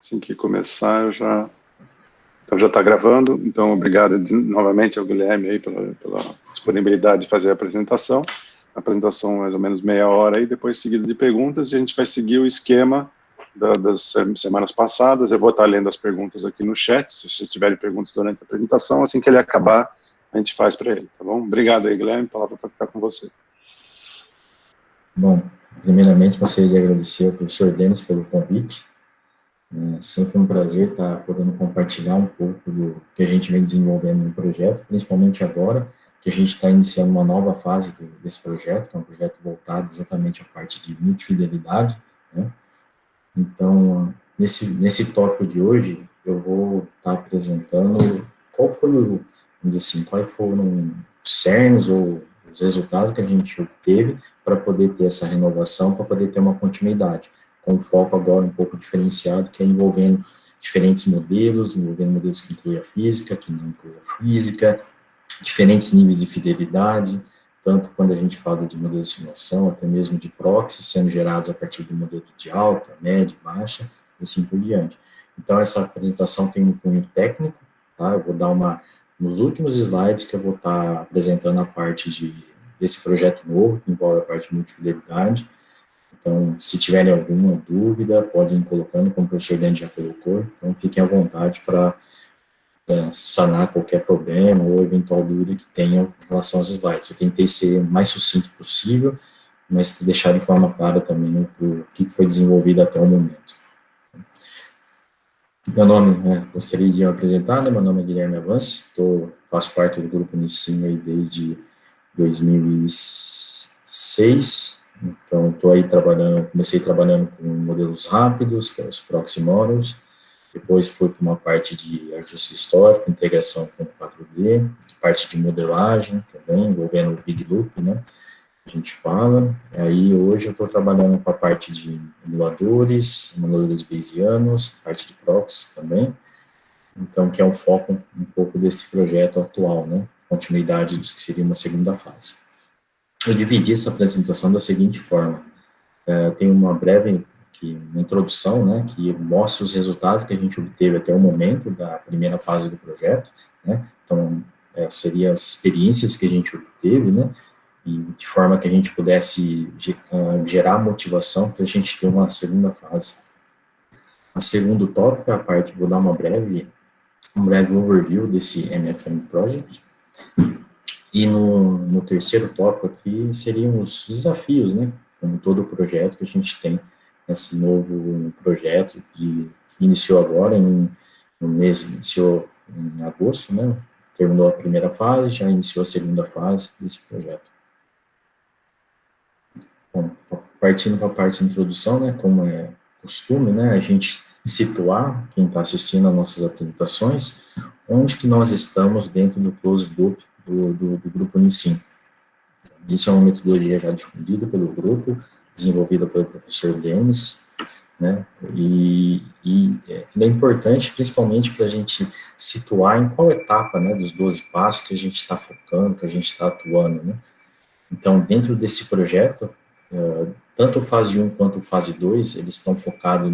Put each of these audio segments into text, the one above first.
Assim que começar, eu já... Então, já está gravando. Então, obrigado novamente ao Guilherme aí pela disponibilidade de fazer a apresentação. A apresentação mais ou menos meia hora aí, depois seguido de perguntas, e a gente vai seguir o esquema das semanas passadas. Eu vou estar lendo as perguntas aqui no chat, se vocês tiverem perguntas durante a apresentação, assim que ele acabar, a gente faz para ele, tá bom? Obrigado aí, Guilherme, a palavra para ficar com você. Bom, primeiramente gostaria de agradecer ao professor Denis pelo convite. É sempre um prazer estar podendo compartilhar um pouco do que a gente vem desenvolvendo no projeto, principalmente agora que a gente está iniciando uma nova fase desse projeto, que é um projeto voltado exatamente à parte de multifidelidade, né? Então, nesse tópico de hoje, eu vou estar apresentando quais foram os cernes ou os resultados que a gente obteve para poder ter essa renovação, para poder ter uma continuidade, com foco agora um pouco diferenciado, que é envolvendo diferentes modelos, envolvendo modelos que incluem a física, que não incluem a física, diferentes níveis de fidelidade, tanto quando a gente fala de modelo de simulação, até mesmo de proxies sendo gerados a partir do modelo de alta, média, baixa, e assim por diante. Então, essa apresentação tem um cunho técnico, tá? Eu vou dar nos últimos slides que eu vou estar apresentando a parte desse projeto novo, que envolve a parte de multifidelidade. Então, se tiverem alguma dúvida, podem ir colocando, como o professor Dante já colocou, então fiquem à vontade para sanar qualquer problema ou eventual dúvida que tenham em relação aos slides. Eu tentei ser o mais sucinto possível, mas deixar de forma clara também o que foi desenvolvido até o momento. Meu nome, gostaria de me apresentar, né? Meu nome é Guilherme Avance, faço parte do grupo Unicim aí desde 2006, então estou aí comecei trabalhando com modelos rápidos, que é os proxy models. Depois fui para uma parte de ajuste histórico, integração com o 4D, parte de modelagem também, envolvendo o Big Loop, né, a gente fala. Aí hoje eu estou trabalhando com a parte de emuladores bayesianos, parte de proxy também, então que é o foco um pouco desse projeto atual, né, continuidade do que seria uma segunda fase. Eu dividi essa apresentação da seguinte forma, tem uma breve uma introdução, né, que mostra os resultados que a gente obteve até o momento da primeira fase do projeto, né, então, seriam as experiências que a gente obteve, né, e de forma que a gente pudesse gerar motivação para a gente ter uma segunda fase. A segundo tópico, a parte, vou dar um breve overview desse MFM Project, e no terceiro tópico aqui seriam os desafios, né, como todo o projeto que a gente tem, esse novo projeto que iniciou agora, iniciou em agosto, né, terminou a primeira fase, já iniciou a segunda fase desse projeto. Bom, partindo para a parte de introdução, né, como é costume, né, a gente situar, quem está assistindo às nossas apresentações, onde que nós estamos dentro do closed loop do grupo Unicim. Isso é uma metodologia já difundida pelo grupo, desenvolvida pelo professor Denis, né, e é importante, principalmente para a gente situar em qual etapa, né, dos 12 passos que a gente está focando, que a gente está atuando, né. Então, dentro desse projeto, tanto fase 1 quanto fase 2, eles estão focados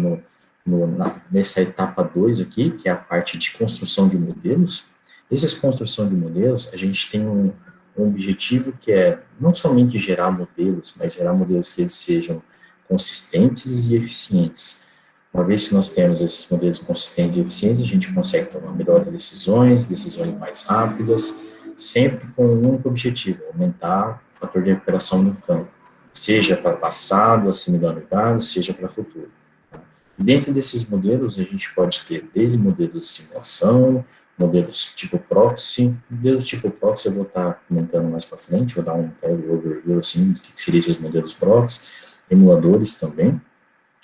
nessa etapa 2 aqui, que é a parte de construção de modelos. Essas construção de modelos, a gente tem um objetivo que é não somente gerar modelos, mas gerar modelos que eles sejam consistentes e eficientes. Uma vez que nós temos esses modelos consistentes e eficientes, a gente consegue tomar melhores decisões mais rápidas, sempre com um único objetivo, aumentar o fator de recuperação no campo, seja para passado, assimilando dados, seja para futuro. E dentro desses modelos, a gente pode ter desde modelos de simulação, modelos tipo proxy. Modelos tipo proxy eu vou estar comentando mais para frente, vou dar um overview assim, do que seriam esses modelos proxy, emuladores também,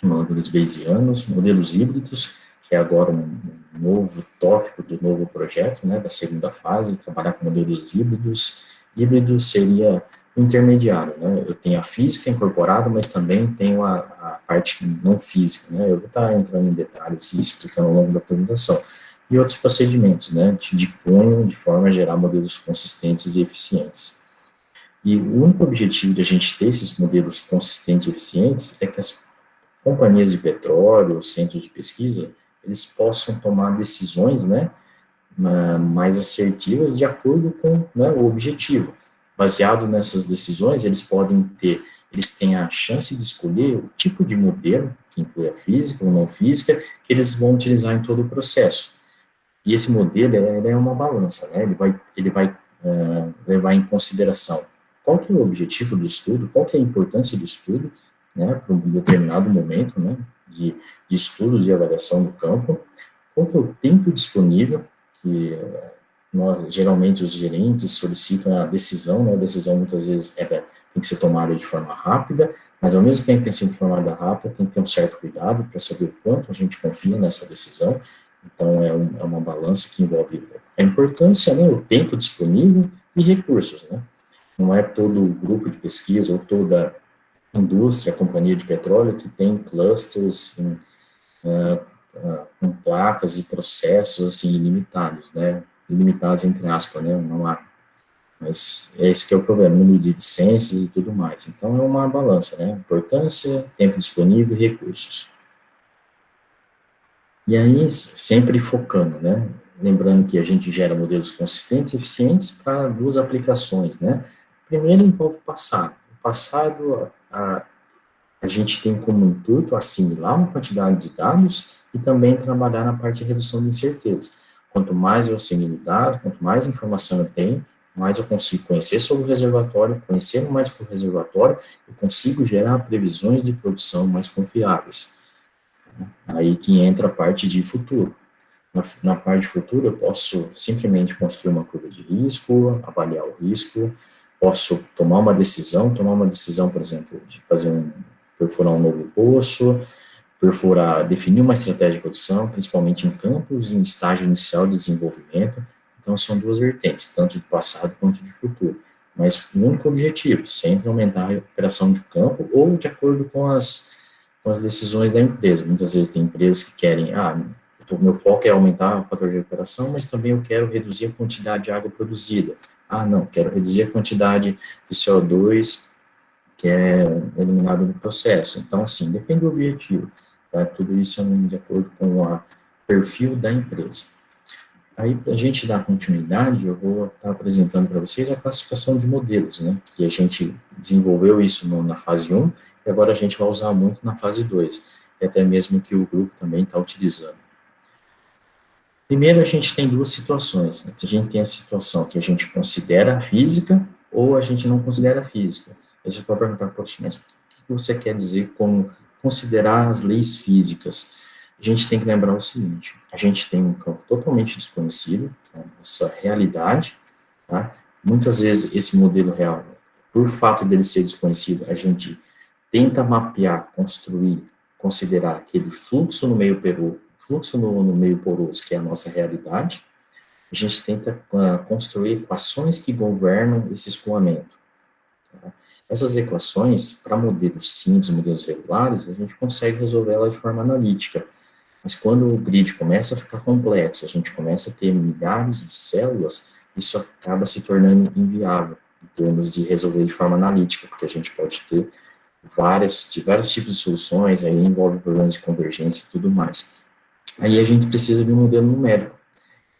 emuladores bayesianos, modelos híbridos, que é agora um novo tópico do novo projeto, né, da segunda fase, trabalhar com modelos híbridos. Híbrido seria intermediário, né, eu tenho a física incorporada, mas também tenho a parte não física, né, eu vou estar entrando em detalhes e explicando ao longo da apresentação. E outros procedimentos, né, de cunho, de forma a gerar modelos consistentes e eficientes. E o único objetivo de a gente ter esses modelos consistentes e eficientes é que as companhias de petróleo, centros de pesquisa, eles possam tomar decisões, né, mais assertivas de acordo com, né, o objetivo. Baseado nessas decisões, eles têm a chance de escolher o tipo de modelo, que inclui a física ou não física, que eles vão utilizar em todo o processo. E esse modelo ele é uma balança, né? Ele vai levar em consideração qual que é o objetivo do estudo, qual que é a importância do estudo, né, para um determinado momento, né, de estudo, de avaliação do campo, qual que é o tempo disponível, que geralmente os gerentes solicitam a decisão, né, a decisão muitas vezes tem que ser tomada de forma rápida, mas ao mesmo tempo que tem que ser tomada rápida, tem que ter um certo cuidado para saber o quanto a gente confia nessa decisão. Então, é uma balança que envolve a importância, né, o tempo disponível e recursos, né. Não é todo o grupo de pesquisa ou toda a indústria, a companhia de petróleo que tem clusters com placas e processos, assim, ilimitados, né, ilimitados entre aspas, né, não há. Mas esse que é o problema, número de licenças e tudo mais. Então, é uma balança, né, importância, tempo disponível e recursos. E aí, sempre focando, né? Lembrando que a gente gera modelos consistentes e eficientes para duas aplicações, né? Primeiro envolve o passado. O passado, a gente tem como intuito assimilar uma quantidade de dados e também trabalhar na parte de redução de incerteza. Quanto mais eu assimilo dados, quanto mais informação eu tenho, mais eu consigo conhecer sobre o reservatório, conhecendo mais sobre o reservatório, eu consigo gerar previsões de produção mais confiáveis. Aí que entra a parte de futuro. Na parte de futuro, eu posso simplesmente construir uma curva de risco, avaliar o risco, posso tomar uma decisão, por exemplo, de perfurar um novo poço, definir uma estratégia de produção, principalmente em campos em estágio inicial de desenvolvimento. Então, são duas vertentes, tanto de passado quanto de futuro. Mas o único objetivo, sempre aumentar a operação de campo ou de acordo com as decisões da empresa. Muitas vezes tem empresas que querem, meu foco é aumentar o fator de operação, mas também eu quero reduzir a quantidade de água produzida. Não, quero reduzir a quantidade de CO2 que é eliminado no processo. Então, assim, depende do objetivo. Tá? Tudo isso é de acordo com o perfil da empresa. Aí, para a gente dar continuidade, eu vou estar apresentando para vocês a classificação de modelos, né, que a gente desenvolveu isso na fase 1, e agora a gente vai usar muito na fase 2, e até mesmo que o grupo também está utilizando. Primeiro, a gente tem duas situações. A gente tem a situação que a gente considera física ou a gente não considera física. Aí você pode perguntar, poxa, mas o que você quer dizer com considerar as leis físicas? A gente tem que lembrar o seguinte, a gente tem um campo totalmente desconhecido, essa realidade, tá? Muitas vezes esse modelo real, por fato dele ser desconhecido, a gente tenta mapear, construir, considerar aquele fluxo no meio poroso, que é a nossa realidade. A gente tenta construir equações que governam esse escoamento. Tá? Essas equações, para modelos simples, modelos regulares, a gente consegue resolver elas de forma analítica. Mas quando o grid começa a ficar complexo, a gente começa a ter milhares de células, isso acaba se tornando inviável em termos de resolver de forma analítica, porque a gente pode ter vários tipos de soluções, aí envolve problemas de convergência e tudo mais. Aí a gente precisa de um modelo numérico,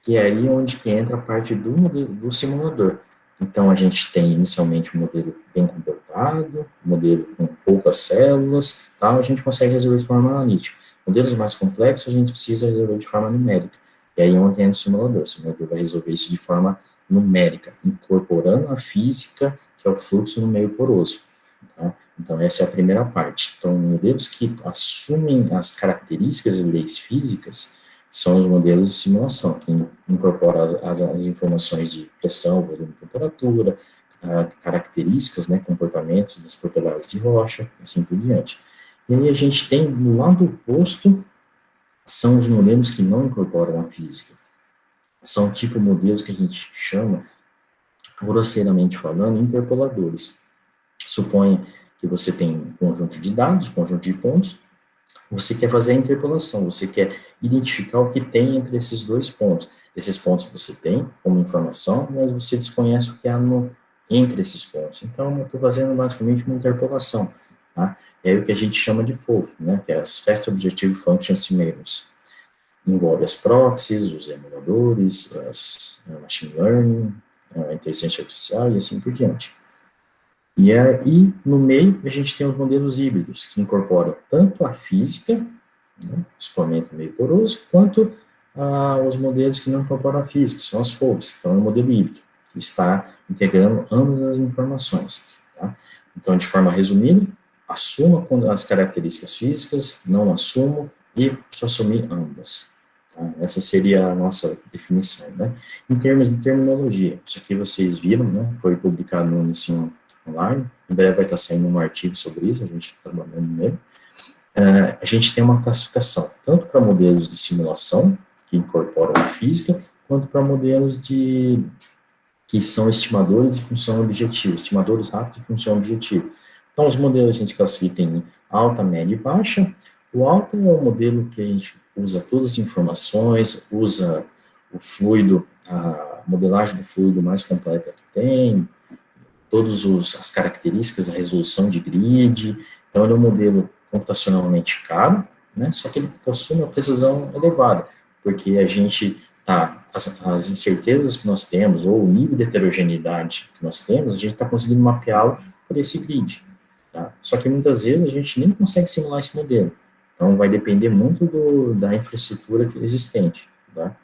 que é aí onde que entra a parte do simulador. Então, a gente tem inicialmente um modelo bem comportado, um modelo com poucas células, tal, a gente consegue resolver de forma analítica. Modelos mais complexos, a gente precisa resolver de forma numérica. E aí onde entra o simulador. O simulador vai resolver isso de forma numérica, incorporando a física, que é o fluxo no meio poroso. Tá? Então, essa é a primeira parte. Então, modelos que assumem as características e leis físicas são os modelos de simulação, que incorporam as informações de pressão, volume, temperatura, características, né, comportamentos das propriedades de rocha, assim por diante. E aí a gente tem, no lado oposto, são os modelos que não incorporam a física. São tipo modelos que a gente chama, grosseiramente falando, interpoladores. Suponha que você tem um conjunto de dados, um conjunto de pontos, você quer fazer a interpolação, você quer identificar o que tem entre esses dois pontos. Esses pontos você tem como informação, mas você desconhece o que há entre esses pontos. Então, eu estou fazendo basicamente uma interpolação. Tá? É o que a gente chama de FOF, né, que é as Fast Objective Function Estimators. envolve as proxies, os emuladores, machine learning, a inteligência artificial e assim por diante. E aí, no meio, a gente tem os modelos híbridos, que incorporam tanto a física, né, escoamento meio poroso, quanto os modelos que não incorporam a física, que são as FOVs. Então, é um modelo híbrido, que está integrando ambas as informações. Tá? Então, de forma resumida, assuma as características físicas, não assumo, e só assumir ambas. Tá? Essa seria a nossa definição. Né? Em termos de terminologia, isso aqui vocês viram, né, foi publicado no Ensino Online, em breve vai estar saindo um artigo sobre isso, a gente está trabalhando nele. A gente tem uma classificação, tanto para modelos de simulação, que incorporam a física, quanto para modelos que são estimadores de função objetiva, estimadores rápidos de função objetiva. Então, os modelos a gente classifica em alta, média e baixa. O alta é o modelo que a gente usa todas as informações, usa o fluido, a modelagem do fluido mais completa que tem, todas as características, a resolução de grid. Então, ele é um modelo computacionalmente caro, né, só que ele possui uma precisão elevada, porque a gente as incertezas que nós temos, ou o nível de heterogeneidade que nós temos, a gente está conseguindo mapeá-lo por esse grid. Tá? Só que muitas vezes a gente nem consegue simular esse modelo. Então, vai depender muito da infraestrutura existente. Tá?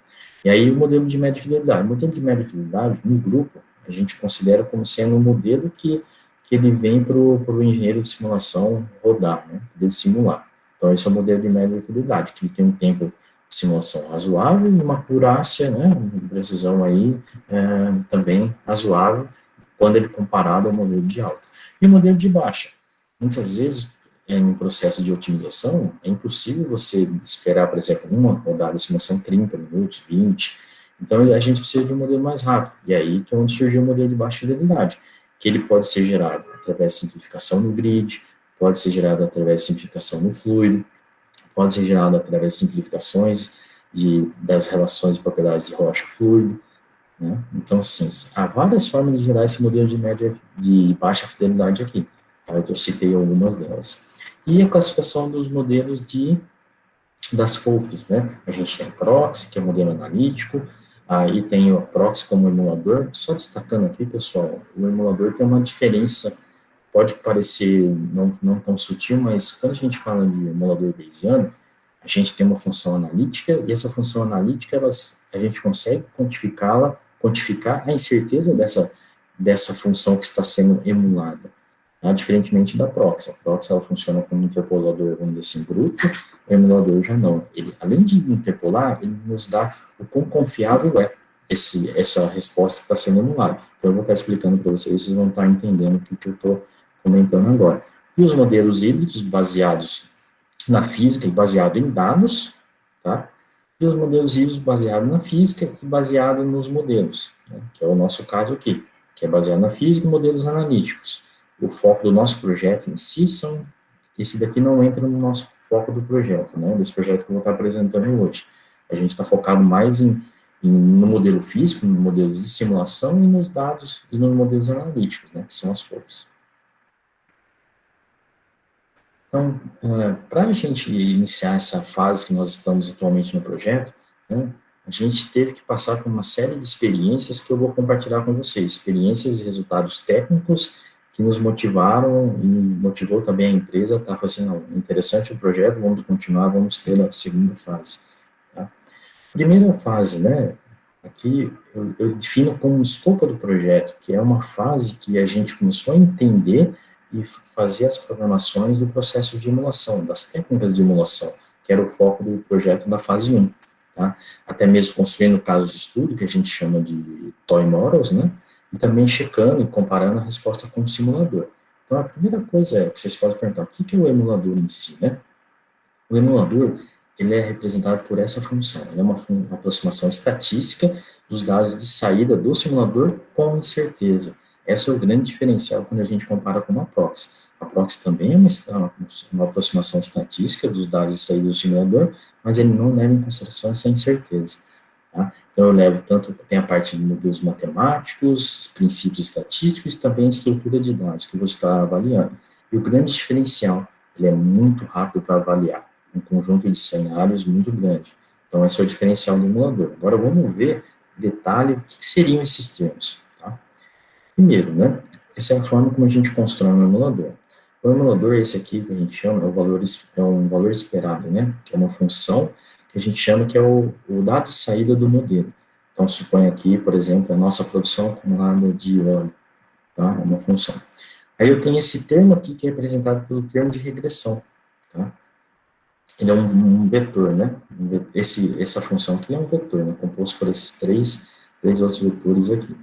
E aí, o modelo de média fidelidade. O modelo de média fidelidade, no grupo, a gente considera como sendo um modelo que ele vem para o engenheiro de simulação rodar, né, de simular. Então, esse é o modelo de média fidelidade, que tem um tempo de simulação razoável e uma acurácia, né, uma precisão aí também razoável, quando ele é comparado ao modelo de alta. E o modelo de baixa. Muitas vezes, em um processo de otimização, é impossível você esperar, por exemplo, uma rodada de simulação 30 minutos, 20. Então, a gente precisa de um modelo mais rápido. E aí que é onde surgiu o modelo de baixa fidelidade, que ele pode ser gerado através de simplificação no grid, pode ser gerado através de simplificação no fluido, pode ser gerado através de simplificações das relações e propriedades de rocha-fluido. Né? Então, assim, há várias formas de gerar esse modelo de baixa fidelidade aqui. Tá? Eu citei algumas delas. E a classificação dos modelos das FOFs, né? A gente tem a proxy, que é o modelo analítico, aí tem o proxy como emulador. Só destacando aqui, pessoal, o emulador tem uma diferença, pode parecer não tão sutil, mas quando a gente fala de emulador bayesiano, a gente tem uma função analítica, e essa função analítica, a gente consegue quantificar a incerteza dessa função que está sendo emulada. Diferentemente da proxy. A proxy, ela funciona como um interpolador, vamos dizer assim, bruto, o emulador já não. Ele, além de interpolar, ele nos dá o quão confiável é essa resposta que está sendo emulada. Então, eu vou estar explicando para vocês vão estar entendendo o que eu estou comentando agora. E os modelos híbridos, baseados na física e baseados em dados, tá? E os modelos híbridos baseados na física e baseados nos modelos, né? Que é o nosso caso aqui, que é baseado na física e modelos analíticos. O foco do nosso projeto em si esse daqui não entra no nosso foco do projeto, né, desse projeto que eu vou estar apresentando hoje. A gente está focado mais no modelo físico, no modelos de simulação e nos dados e nos modelos analíticos, né, que são as FOVs. Então, para a gente iniciar essa fase que nós estamos atualmente no projeto, né, a gente teve que passar por uma série de experiências que eu vou compartilhar com vocês, experiências e resultados técnicos que nos motivaram e motivou também a empresa, tá? Foi assim, não, interessante o projeto, vamos continuar, vamos ter a segunda fase. Tá? Primeira fase, né, aqui eu defino como o escopo do projeto, que é uma fase que a gente começou a entender e fazer as programações do processo de emulação, das técnicas de emulação, que era o foco do projeto da fase 1. Tá? Até mesmo construindo casos de estudo, que a gente chama de toy models, né? E também checando e comparando a resposta com o simulador. Então, a primeira coisa é que vocês podem perguntar, o que é o emulador em si, né? O emulador, ele é representado por essa função, ele é uma aproximação estatística dos dados de saída do simulador com incerteza. Esse é o grande diferencial quando a gente compara com uma proxy. A proxy também é uma aproximação estatística dos dados de saída do simulador, mas ele não leva em consideração essa incerteza. Tá? Então, eu levo tem a parte de modelos matemáticos, princípios estatísticos e também a estrutura de dados que eu vou estar avaliando. E o grande diferencial, ele é muito rápido para avaliar, um conjunto de cenários muito grande. Então, esse é o diferencial do emulador. Agora, vamos ver em detalhe o que seriam esses termos. Tá? Primeiro, né, essa é a forma como a gente constrói um emulador. O emulador, esse aqui que a gente chama, é um valor esperado, né, que é uma função que a gente chama que é o dado de saída do modelo. Então, suponha aqui, por exemplo, a nossa produção acumulada de óleo, tá, uma função. Aí eu tenho esse termo aqui que é representado pelo termo de regressão, tá? Ele é um vetor, né? Essa função aqui é um vetor, né? Composto por esses três outros vetores aqui.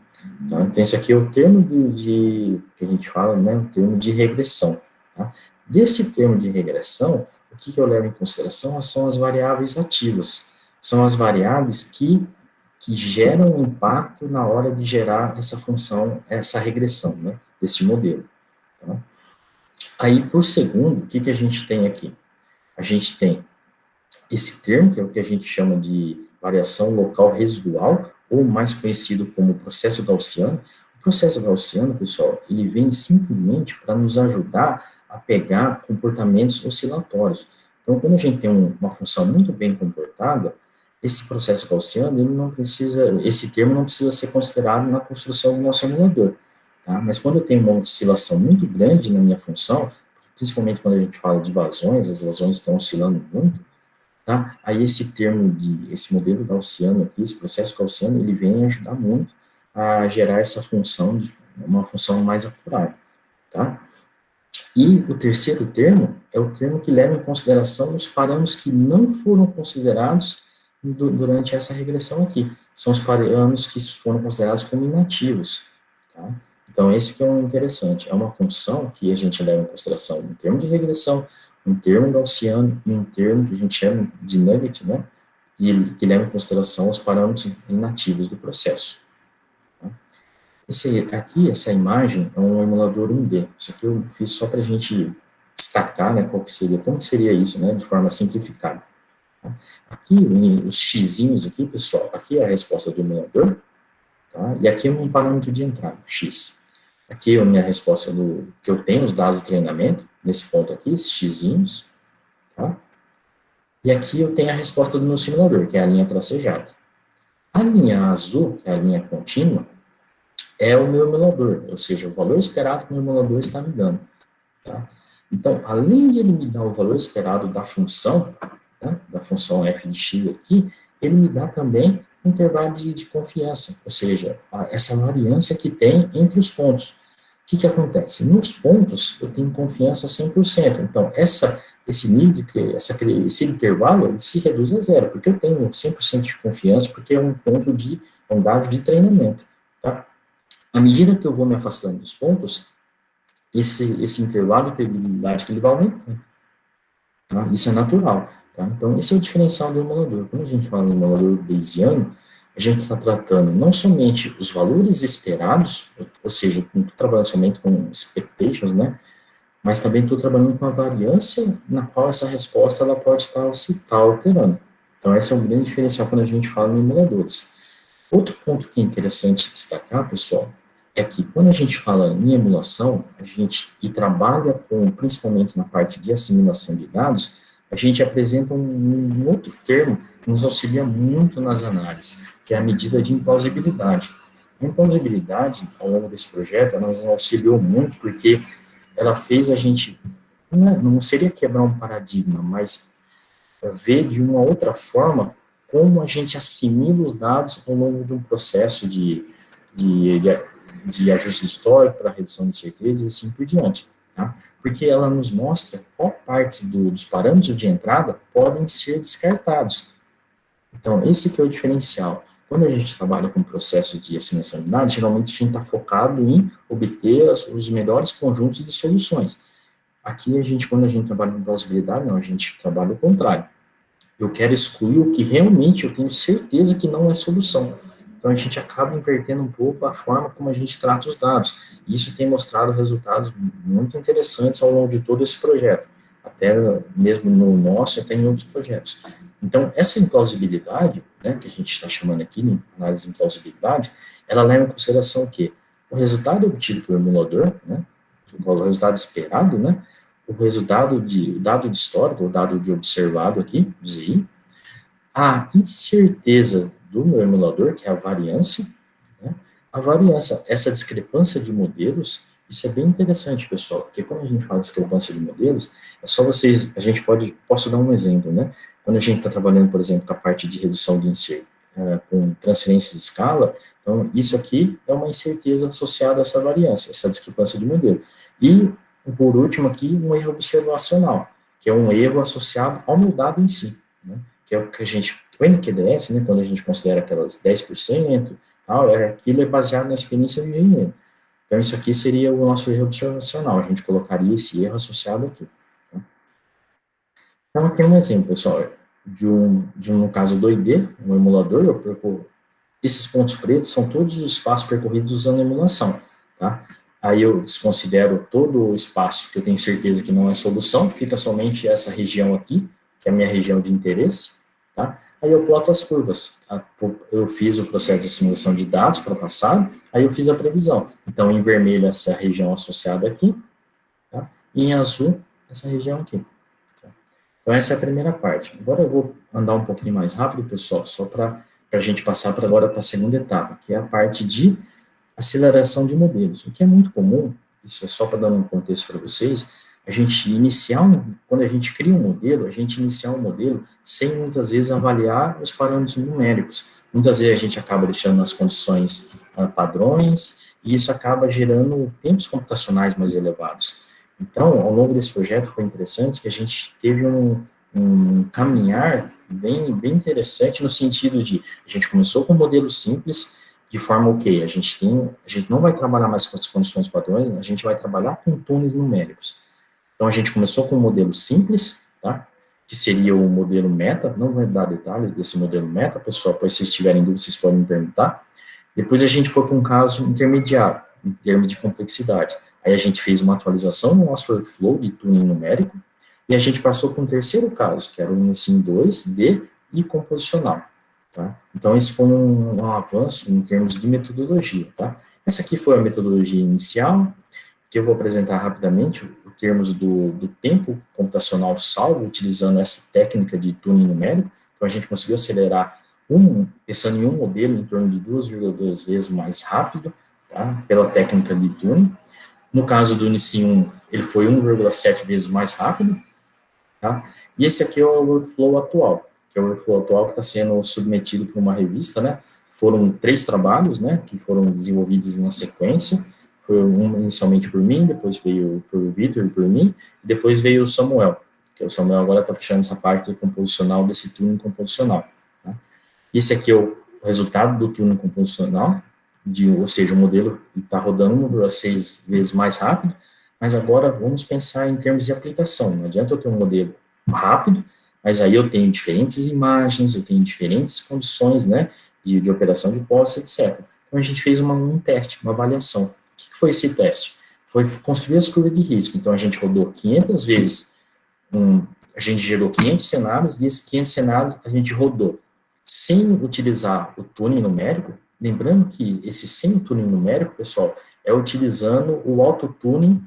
Tá? Então, esse aqui é o termo que a gente fala, né? O termo de regressão. Tá? Desse termo de regressão, o que eu levo em consideração são as variáveis ativas. São as variáveis que geram impacto na hora de gerar essa função, essa regressão, né? Desse modelo. Tá? Aí, por segundo, o que a gente tem aqui? A gente tem esse termo, que é o que a gente chama de variação local residual, ou mais conhecido como processo gaussiano. O processo gaussiano, pessoal, ele vem simplesmente para nos ajudar a pegar comportamentos oscilatórios. Então, quando a gente tem uma função muito bem comportada, esse processo gaussiano, esse termo não precisa ser considerado na construção do nosso emulador. Tá? Mas quando eu tenho uma oscilação muito grande na minha função, principalmente quando a gente fala de vazões, as vazões estão oscilando muito, tá? Aí esse modelo gaussiano aqui, esse processo gaussiano, ele vem ajudar muito a gerar essa função, uma função mais acurada, tá? E o terceiro termo é o termo que leva em consideração os parâmetros que não foram considerados durante essa regressão aqui. São os parâmetros que foram considerados como inativos, tá? Então, esse que é um interessante. É uma função que a gente leva em consideração um termo de regressão, um termo gaussiano e um termo que a gente chama de nugget, né? Que leva em consideração os parâmetros inativos do processo. Tá? Essa imagem é um emulador 1D. Isso aqui eu fiz só para a gente destacar, né, como seria isso, né, de forma simplificada. Tá? Aqui, os xizinhos aqui, pessoal, aqui é a resposta do emulador, tá? E aqui é um parâmetro de entrada, x. Aqui é a minha resposta que eu tenho, os dados de treinamento, nesse ponto aqui, esses xizinhos, tá? E aqui eu tenho a resposta do meu simulador, que é a linha tracejada. A linha azul, que é a linha contínua, é o meu emulador, ou seja, o valor esperado que o meu emulador está me dando, tá? Então, além de ele me dar o valor esperado da função, né, da função f de x aqui, ele me dá também um intervalo de confiança, ou seja, essa variância que tem entre os pontos. O que acontece? Nos pontos, eu tenho confiança 100%. Então, esse intervalo, ele se reduz a zero, porque eu tenho 100% de confiança, porque é um dado de treinamento. Tá? À medida que eu vou me afastando dos pontos, esse intervalo de credibilidade que ele vai aumentando. Tá? Isso é natural. Tá? Então, esse é o diferencial do emulador. Quando a gente fala em emulador bayesiano, a gente está tratando não somente os valores esperados, ou seja, não estou trabalhando somente com expectations, né? Mas também estou trabalhando com a variância na qual essa resposta ela pode estar alterando. Então, esse é um grande diferencial quando a gente fala em emuladores. Outro ponto que é interessante destacar, pessoal, é que quando a gente fala em emulação, e trabalha principalmente na parte de assimilação de dados, a gente apresenta um outro termo que nos auxilia muito nas análises, que é a medida de implausibilidade. A implausibilidade, ao longo desse projeto, ela nos auxiliou muito, porque ela fez a gente, não seria quebrar um paradigma, mas ver de uma outra forma como a gente assimila os dados ao longo de um processo de ajuste histórico para redução de incerteza e assim por diante, tá? Porque ela nos mostra qual partes dos parâmetros de entrada podem ser descartados. Então, esse que é o diferencial. Quando a gente trabalha com processo de assimilação de dados, geralmente a gente está focado em obter os melhores conjuntos de soluções. Aqui, quando a gente trabalha com plausibilidade, não, a gente trabalha o contrário. Eu quero excluir o que realmente eu tenho certeza que não é solução. Então, a gente acaba invertendo um pouco a forma como a gente trata os dados. E isso tem mostrado resultados muito interessantes ao longo de todo esse projeto, até mesmo no nosso, até em outros projetos. Então, essa implausibilidade, né, que a gente está chamando aqui de análise de implausibilidade, ela leva em consideração o quê? O resultado obtido pelo emulador, né, o resultado esperado, né, o dado de histórico, o dado de observado aqui, do ZI, a incerteza do meu emulador, que é a variância, né? A variância, essa discrepância de modelos, isso é bem interessante, pessoal, porque quando a gente fala de discrepância de modelos, é só vocês, posso dar um exemplo, né? Quando a gente está trabalhando, por exemplo, com a parte de redução de incerteza, com transferência de escala, então isso aqui é uma incerteza associada a essa variância, essa discrepância de modelo. E, por último aqui, um erro observacional, que é um erro associado ao meu dado em si, né? Que é o que a gente, o NQDS, né, quando a gente considera aquelas 10%, tal, aquilo é baseado na experiência do engenheiro. Então, isso aqui seria o nosso erro observacional, a gente colocaria esse erro associado aqui. Tá? Então, aqui é um exemplo, pessoal, no caso 2D, um emulador, eu percorro, esses pontos pretos são todos os espaços percorridos usando a emulação, tá? Aí eu desconsidero todo o espaço que eu tenho certeza que não é solução, fica somente essa região aqui, que é a minha região de interesse, tá? Aí eu ploto as curvas. Eu fiz o processo de assimilação de dados para passado, aí eu fiz a previsão. Então, em vermelho, essa região associada aqui, tá? E em azul, essa região aqui. Tá? Então, essa é a primeira parte. Agora eu vou andar um pouquinho mais rápido, pessoal, só para a gente passar agora para a segunda etapa, que é a parte de aceleração de modelos. O que é muito comum, isso é só para dar um contexto para vocês, a gente quando a gente cria um modelo, a gente iniciar um modelo sem muitas vezes avaliar os parâmetros numéricos. Muitas vezes a gente acaba deixando nas condições padrões, e isso acaba gerando tempos computacionais mais elevados. Então, ao longo desse projeto foi interessante que a gente teve um caminhar bem interessante no sentido de, a gente começou com um modelo simples, de forma ok, a gente não vai trabalhar mais com as condições padrões, a gente vai trabalhar com túneis numéricos. Então, a gente começou com um modelo simples, tá? Que seria o modelo meta, não vou dar detalhes desse modelo meta, pessoal, pois se vocês tiverem dúvidas, vocês podem me perguntar. Depois a gente foi para um caso intermediário, em termos de complexidade. Aí a gente fez uma atualização no nosso workflow de tuning numérico, e a gente passou para um terceiro caso, que era o ensino 2D e composicional. Tá? Então, esse foi um avanço em termos de metodologia. Tá? Essa aqui foi a metodologia inicial, que eu vou apresentar rapidamente, em termos do tempo computacional salvo, utilizando essa técnica de tuning numérico. Então, a gente conseguiu acelerar, pensando em um modelo, em torno de 2,2 vezes mais rápido, tá? Pela técnica de tuning. No caso do NICI 1, ele foi 1,7 vezes mais rápido, tá? E esse aqui é o workflow atual, que é o workflow atual que está sendo submetido por uma revista, né? Foram 3 trabalhos, né, que foram desenvolvidos na sequência, foi inicialmente por mim, depois veio por Vitor e por mim, e depois veio o Samuel, que o Samuel agora está fechando essa parte do composicional, desse tuning composicional. Tá? Esse aqui é o resultado do tuning composicional, ou seja, o modelo está rodando 1,6 vezes mais rápido, mas agora vamos pensar em termos de aplicação. Não adianta eu ter um modelo rápido, mas aí eu tenho diferentes imagens, eu tenho diferentes condições, né, de operação de posse, etc. Então a gente fez um teste, uma avaliação. O que foi esse teste? Foi construir as curvas de risco. Então a gente rodou 500 vezes, a gente gerou 500 cenários, e esses 500 cenários a gente rodou sem utilizar o tuning numérico. Lembrando que esse sem tuning numérico, pessoal, é utilizando o auto-tuning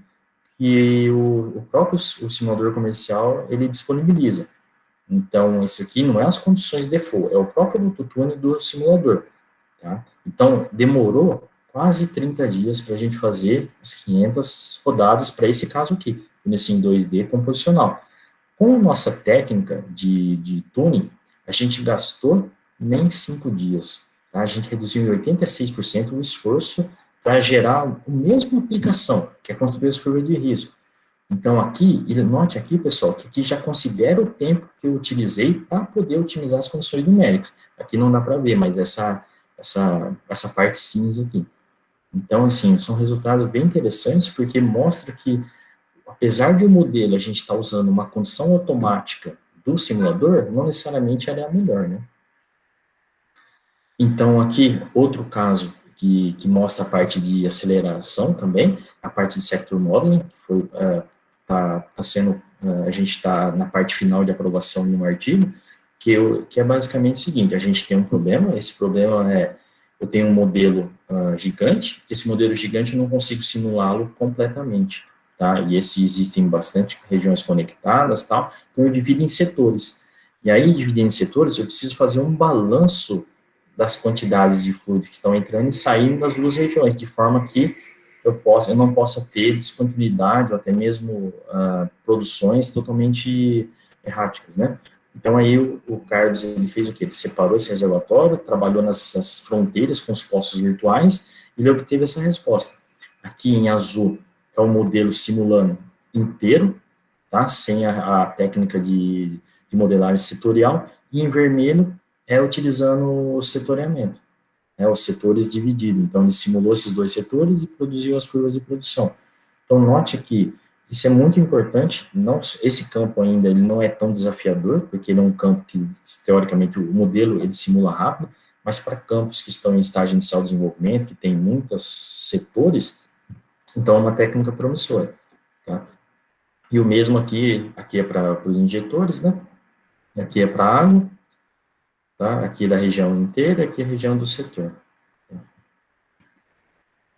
que o próprio simulador comercial ele disponibiliza. Então, isso aqui não é as condições de default, é o próprio auto-tuning do simulador. Tá? Então, demorou quase 30 dias para a gente fazer as 500 rodadas para esse caso aqui, nesse em 2D composicional. Com a nossa técnica de tuning, a gente gastou nem 5 dias. Tá? A gente reduziu em 86% o esforço para gerar a mesma aplicação, que é construir as curvas de risco. Então, aqui, e note aqui, pessoal, que aqui já considera o tempo que eu utilizei para poder otimizar as condições numéricas. Aqui não dá para ver, mas essa parte cinza aqui. Então, assim, são resultados bem interessantes, porque mostra que, apesar de o modelo a gente estar usando uma condição automática do simulador, não necessariamente ela é a melhor, né? Então, aqui, outro caso que mostra a parte de aceleração também, a parte de sector modeling, que foi, a gente está na parte final de aprovação de um artigo, que é basicamente o seguinte: a gente tem um problema, esse problema é, eu tenho um modelo gigante, esse modelo gigante eu não consigo simulá-lo completamente, tá? E existem bastante regiões conectadas, tal, então eu divido em setores. E aí, dividindo em setores, eu preciso fazer um balanço das quantidades de fluido que estão entrando e saindo das duas regiões, de forma que eu não possa ter disponibilidade ou até mesmo produções totalmente erráticas, né? Então, aí o Carlos, ele fez o quê? Ele separou esse reservatório, trabalhou nessas fronteiras com os postos virtuais, e ele obteve essa resposta. Aqui em azul é o modelo simulando inteiro, tá? Sem a técnica de modelagem setorial, e em vermelho é utilizando o setoriamento, né, os setores divididos. Então, ele simulou esses dois setores e produziu as curvas de produção. Então, note que isso é muito importante, não, esse campo ainda ele não é tão desafiador, porque ele é um campo que, teoricamente, o modelo ele simula rápido, mas para campos que estão em estágio inicial de desenvolvimento, que tem muitos setores, então é uma técnica promissora, tá? E o mesmo aqui é para os injetores, né? Aqui é para a água, tá? Aqui da região inteira, aqui é a região do setor.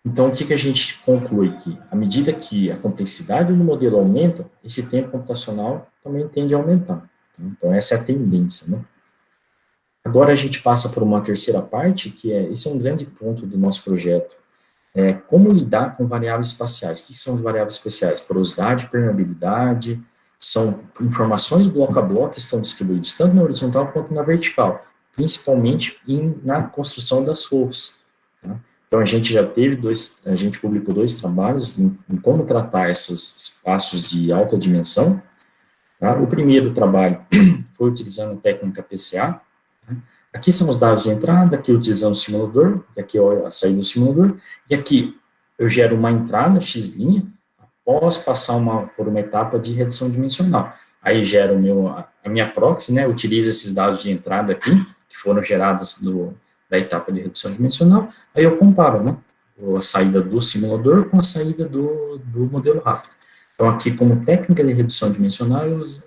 Então, o que a gente conclui aqui? À medida que a complexidade do modelo aumenta, esse tempo computacional também tende a aumentar. Então, essa é a tendência, né? Agora, a gente passa por uma terceira parte, esse é um grande ponto do nosso projeto, como lidar com variáveis espaciais. O que são variáveis espaciais? Porosidade, permeabilidade, são informações bloco a bloco que estão distribuídas tanto na horizontal quanto na vertical, principalmente na construção das FOFs. Tá? Então, a gente publicou 2 trabalhos em como tratar esses espaços de alta dimensão. Tá? O primeiro trabalho foi utilizando a técnica PCA. Tá? Aqui são os dados de entrada, aqui utilizando o simulador, e aqui a saída do simulador, e aqui eu gero uma entrada x', após passar por uma etapa de redução dimensional. Aí gero a minha proxy, né, utiliza esses dados de entrada aqui, que foram gerados da etapa de redução dimensional, aí eu comparo, né, a saída do simulador com a saída do modelo rápido. Então, aqui, como técnica de redução dimensional,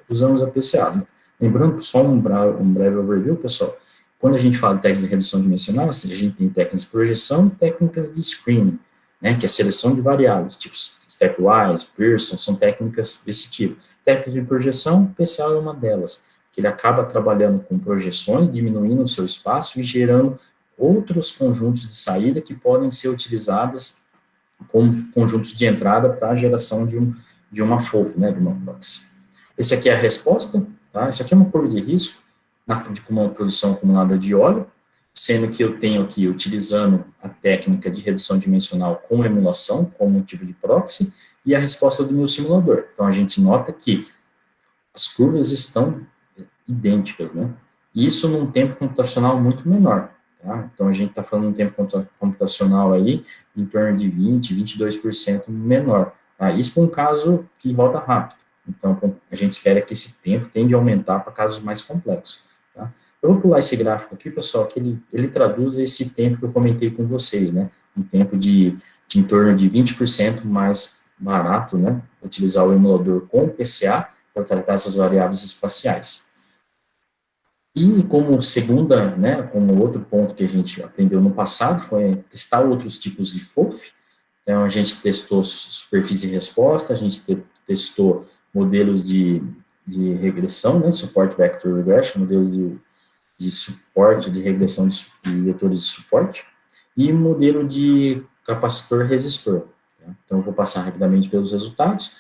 usamos a PCA. Né? Lembrando, só um breve overview, pessoal, quando a gente fala de técnicas de redução dimensional, a gente tem técnicas de projeção e técnicas de screening, né, que é a seleção de variáveis, tipo stepwise, Pearson, são técnicas desse tipo. Técnica de projeção, PCA é uma delas, que ele acaba trabalhando com projeções, diminuindo o seu espaço e gerando outros conjuntos de saída que podem ser utilizadas como conjuntos de entrada para a geração de uma FOF, né, de uma proxy. Esse aqui é a resposta, tá? Esse aqui é uma curva de risco de uma produção acumulada de óleo, sendo que eu tenho aqui, utilizando a técnica de redução dimensional com emulação, como um tipo de proxy, e a resposta do meu simulador. Então, a gente nota que as curvas estão idênticas, né? E isso num tempo computacional muito menor, tá? Então, a gente está falando de um tempo computacional aí em torno de 22% menor, tá? Isso para um caso que roda rápido. Então, a gente espera que esse tempo tende a aumentar para casos mais complexos, tá? Eu vou pular esse gráfico aqui, pessoal, que ele traduz esse tempo que eu comentei com vocês, né? Um tempo de em torno de 20% mais barato, né? Utilizar o emulador com o PCA para tratar essas variáveis espaciais. E como segunda, né, como outro ponto que a gente aprendeu no passado, foi testar outros tipos de FOF. Então, a gente testou superfície de resposta, a gente testou modelos de regressão, né, support vector regression, modelos de suporte, de regressão de vetores de suporte, e modelo de capacitor-resistor. Tá? Então, eu vou passar rapidamente pelos resultados.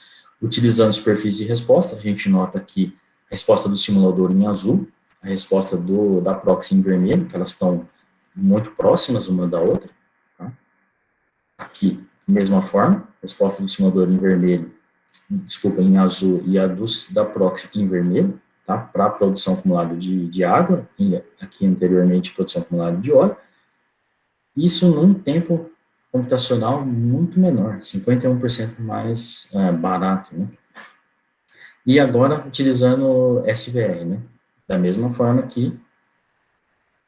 Utilizando superfície de resposta, a gente nota aqui a resposta do simulador em azul, a resposta da proxy em vermelho, que elas estão muito próximas uma da outra. Tá? Aqui, mesma forma, resposta do simulador em vermelho, em azul, e a da proxy em vermelho, tá? Para a produção acumulada de água, e aqui anteriormente produção acumulada de óleo. Isso num tempo computacional muito menor, 51% mais barato, né? E agora, utilizando SVR, né? Da mesma forma que,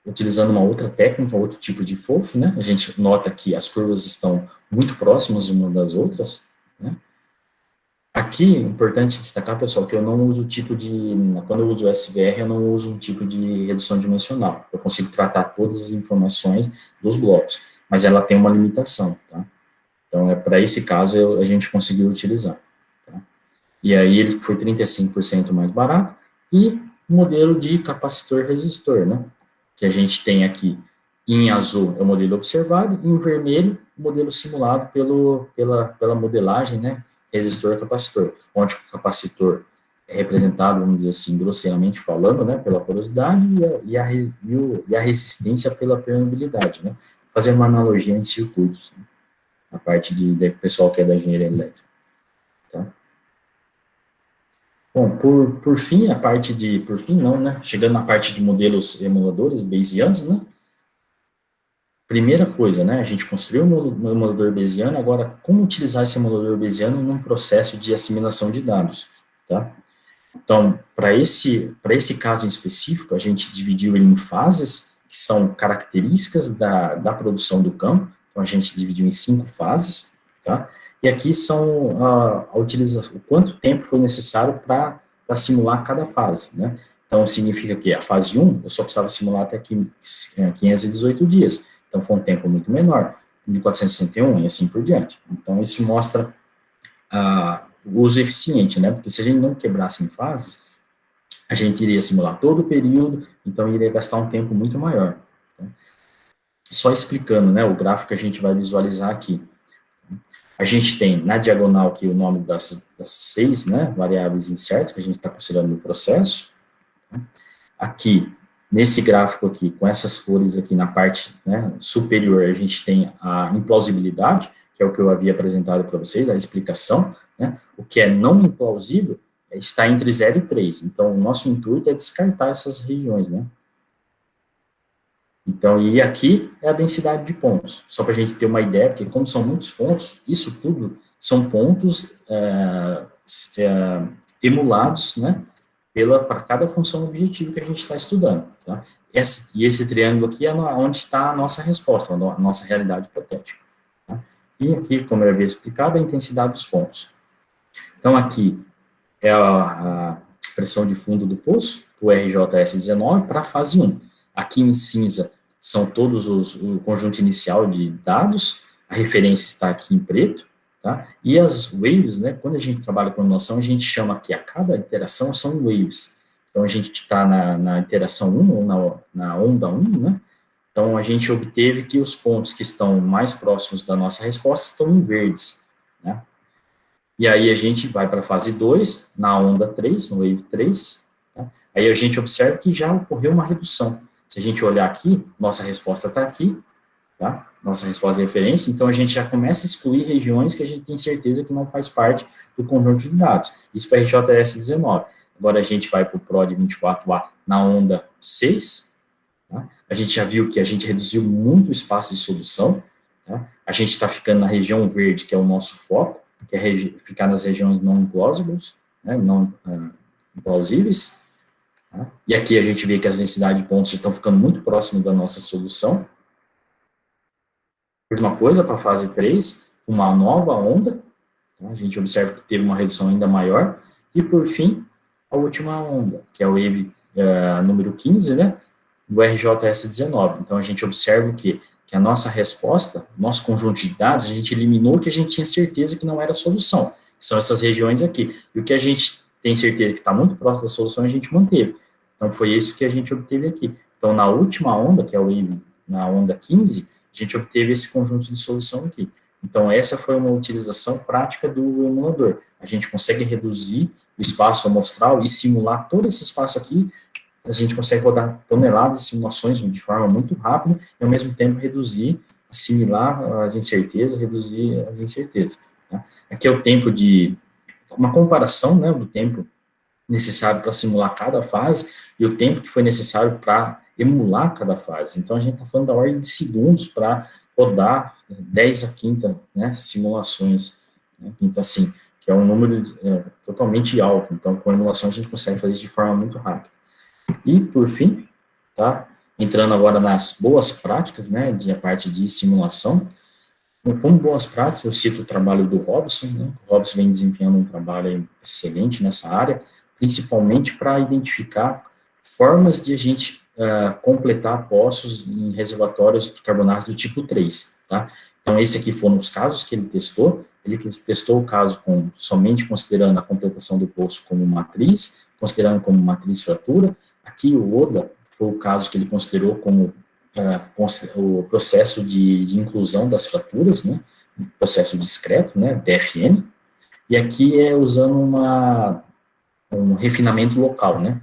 utilizando uma outra técnica, outro tipo de FOF, né? A gente nota que as curvas estão muito próximas umas das outras, né? Aqui, é importante destacar, pessoal, que eu não uso quando eu uso SVR, eu não uso um tipo de redução dimensional. Eu consigo tratar todas as informações dos blocos, mas ela tem uma limitação, tá? Então, para esse caso, a gente conseguiu utilizar. Tá? E aí, ele foi 35% mais barato, e o modelo de capacitor-resistor, né? Que a gente tem aqui em azul é o modelo observado, e em vermelho o modelo simulado pela modelagem, né? Resistor-capacitor, onde o capacitor é representado, vamos dizer assim, grosseiramente falando, né? Pela porosidade e a resistência pela permeabilidade, né? Fazer uma analogia em circuitos, né? A parte de pessoal que é da engenharia elétrica, tá? Bom, por fim, por fim não, né, chegando na parte de modelos emuladores bayesianos, né, primeira coisa, né, a gente construiu um emulador bayesiano, agora, como utilizar esse emulador bayesiano num processo de assimilação de dados, tá? Então, para esse caso em específico, a gente dividiu ele em fases, que são características da produção do campo, então a gente dividiu em 5 fases, tá? E aqui são a utilização, o quanto tempo foi necessário para simular cada fase, né? Então, significa que a fase 1, eu só precisava simular até 518 dias, então foi um tempo muito menor, 1461 e assim por diante. Então, isso mostra o uso eficiente, né? Porque se a gente não quebrasse em fases, a gente iria simular todo o período, então iria gastar um tempo muito maior. Tá? Só explicando, né, o gráfico que a gente vai visualizar aqui. A gente tem na diagonal aqui o nome das 6, né, variáveis incertas que a gente está considerando no processo. Tá? Aqui, nesse gráfico aqui, com essas cores aqui na parte, né, superior, a gente tem a implausibilidade, que é o que eu havia apresentado para vocês, a explicação, né, o que é não implausível está entre 0 e 3, então o nosso intuito é descartar essas regiões, né. Então, e aqui é a densidade de pontos, só para a gente ter uma ideia, porque como são muitos pontos, isso tudo são pontos emulados, né, para cada função objetivo que a gente está estudando, tá? E esse triângulo aqui é onde está a nossa resposta, a nossa realidade hipotética. Tá? E aqui, como eu havia explicado, a intensidade dos pontos. Então, aqui é a pressão de fundo do poço, o RJS19, para a fase 1. Aqui em cinza são todos o conjunto inicial de dados, a referência está aqui em preto, tá? E as waves, né, quando a gente trabalha com anotação, a gente chama que a cada iteração são waves. Então, a gente está na iteração 1, ou na onda 1, né? Então, a gente obteve que os pontos que estão mais próximos da nossa resposta estão em verdes, né? E aí a gente vai para a fase 2, na onda 3, no wave 3, tá? Aí a gente observa que já ocorreu uma redução. Se a gente olhar aqui, nossa resposta está aqui, tá? Nossa resposta de referência, então a gente já começa a excluir regiões que a gente tem certeza que não faz parte do conjunto de dados. Isso para RJS19. Agora a gente vai para o PROD 24A na onda 6, tá? A gente já viu que a gente reduziu muito o espaço de solução, tá? A gente está ficando na região verde, que é o nosso foco, que é ficar nas regiões não implausibles, né, não implausíveis, tá? E aqui a gente vê que as densidades de pontos já estão ficando muito próximas da nossa solução. Mesma coisa para a fase 3, uma nova onda, tá? A gente observa que teve uma redução ainda maior, e por fim, a última onda, que é o wave número 15, né, do RJS19. Então a gente observa que a nossa resposta, nosso conjunto de dados, a gente eliminou o que a gente tinha certeza que não era a solução, que são essas regiões aqui. E o que a gente tem certeza que está muito próximo da solução, a gente manteve. Então, foi isso que a gente obteve aqui. Então, na última onda, que é o wave, na onda 15, a gente obteve esse conjunto de solução aqui. Então, essa foi uma utilização prática do emulador. A gente consegue reduzir o espaço amostral e simular todo esse espaço aqui. A gente consegue rodar toneladas de simulações de forma muito rápida e, ao mesmo tempo, assimilar as incertezas, reduzir as incertezas. Tá? Aqui é o tempo uma comparação, né, do tempo necessário para simular cada fase e o tempo que foi necessário para emular cada fase. Então, a gente está falando da ordem de segundos para rodar 10 a quinta, né, simulações. Né? Então, assim, que é um número totalmente alto. Então, com a emulação, a gente consegue fazer isso de forma muito rápida. E, por fim, tá, entrando agora nas boas práticas, né, a parte de simulação. Como boas práticas, eu cito o trabalho do Robson, né, o Robson vem desempenhando um trabalho excelente nessa área, principalmente para identificar formas de a gente completar poços em reservatórios de carbonatos do tipo 3, tá? Então, esse aqui foram os casos que ele testou o caso somente considerando a completação do poço como matriz, considerando como matriz fratura. Aqui o Oda foi o caso que ele considerou como o processo de inclusão das fraturas, né, processo discreto, né, DFN, e aqui é usando um refinamento local, né,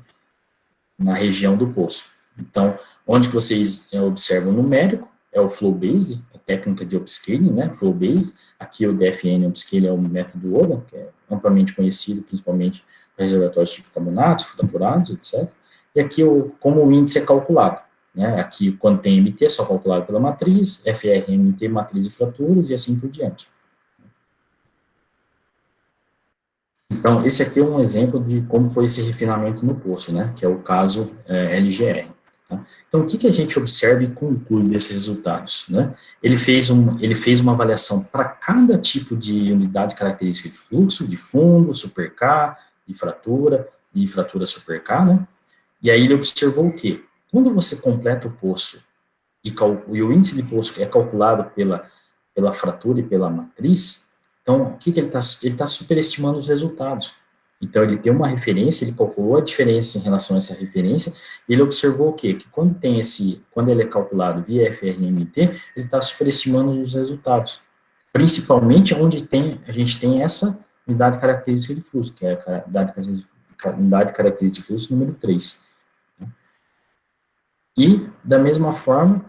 na região do poço. Então, onde que vocês observam o numérico, é o flow-based, a técnica de upscaling, né, flow-based. Aqui o DFN upscaling é o método Oda, que é amplamente conhecido, principalmente para reservatórios tipo carbonatos, fraturados, etc. E aqui como o índice é calculado, né, aqui quando tem MT é só calculado pela matriz, FRMT, matriz e fraturas, e assim por diante. Então, esse aqui é um exemplo de como foi esse refinamento no poço, né, que é o caso LGR. Tá? Então, o que a gente observa e conclui desses resultados? Né? Ele fez uma avaliação para cada tipo de unidade característica de fluxo, de fundo, super K, de fratura super K, né? E aí ele observou o quê? Quando você completa o poço e o índice de poço é calculado pela fratura e pela matriz, então, o que ele está? Ele está superestimando os resultados. Então, ele tem uma referência, ele calculou a diferença em relação a essa referência, e ele observou o quê? Que quando ele é calculado via FRMT, ele está superestimando os resultados. Principalmente onde a gente tem essa unidade característica de fluxo, que é a unidade característica de fluxo número 3. E, da mesma forma,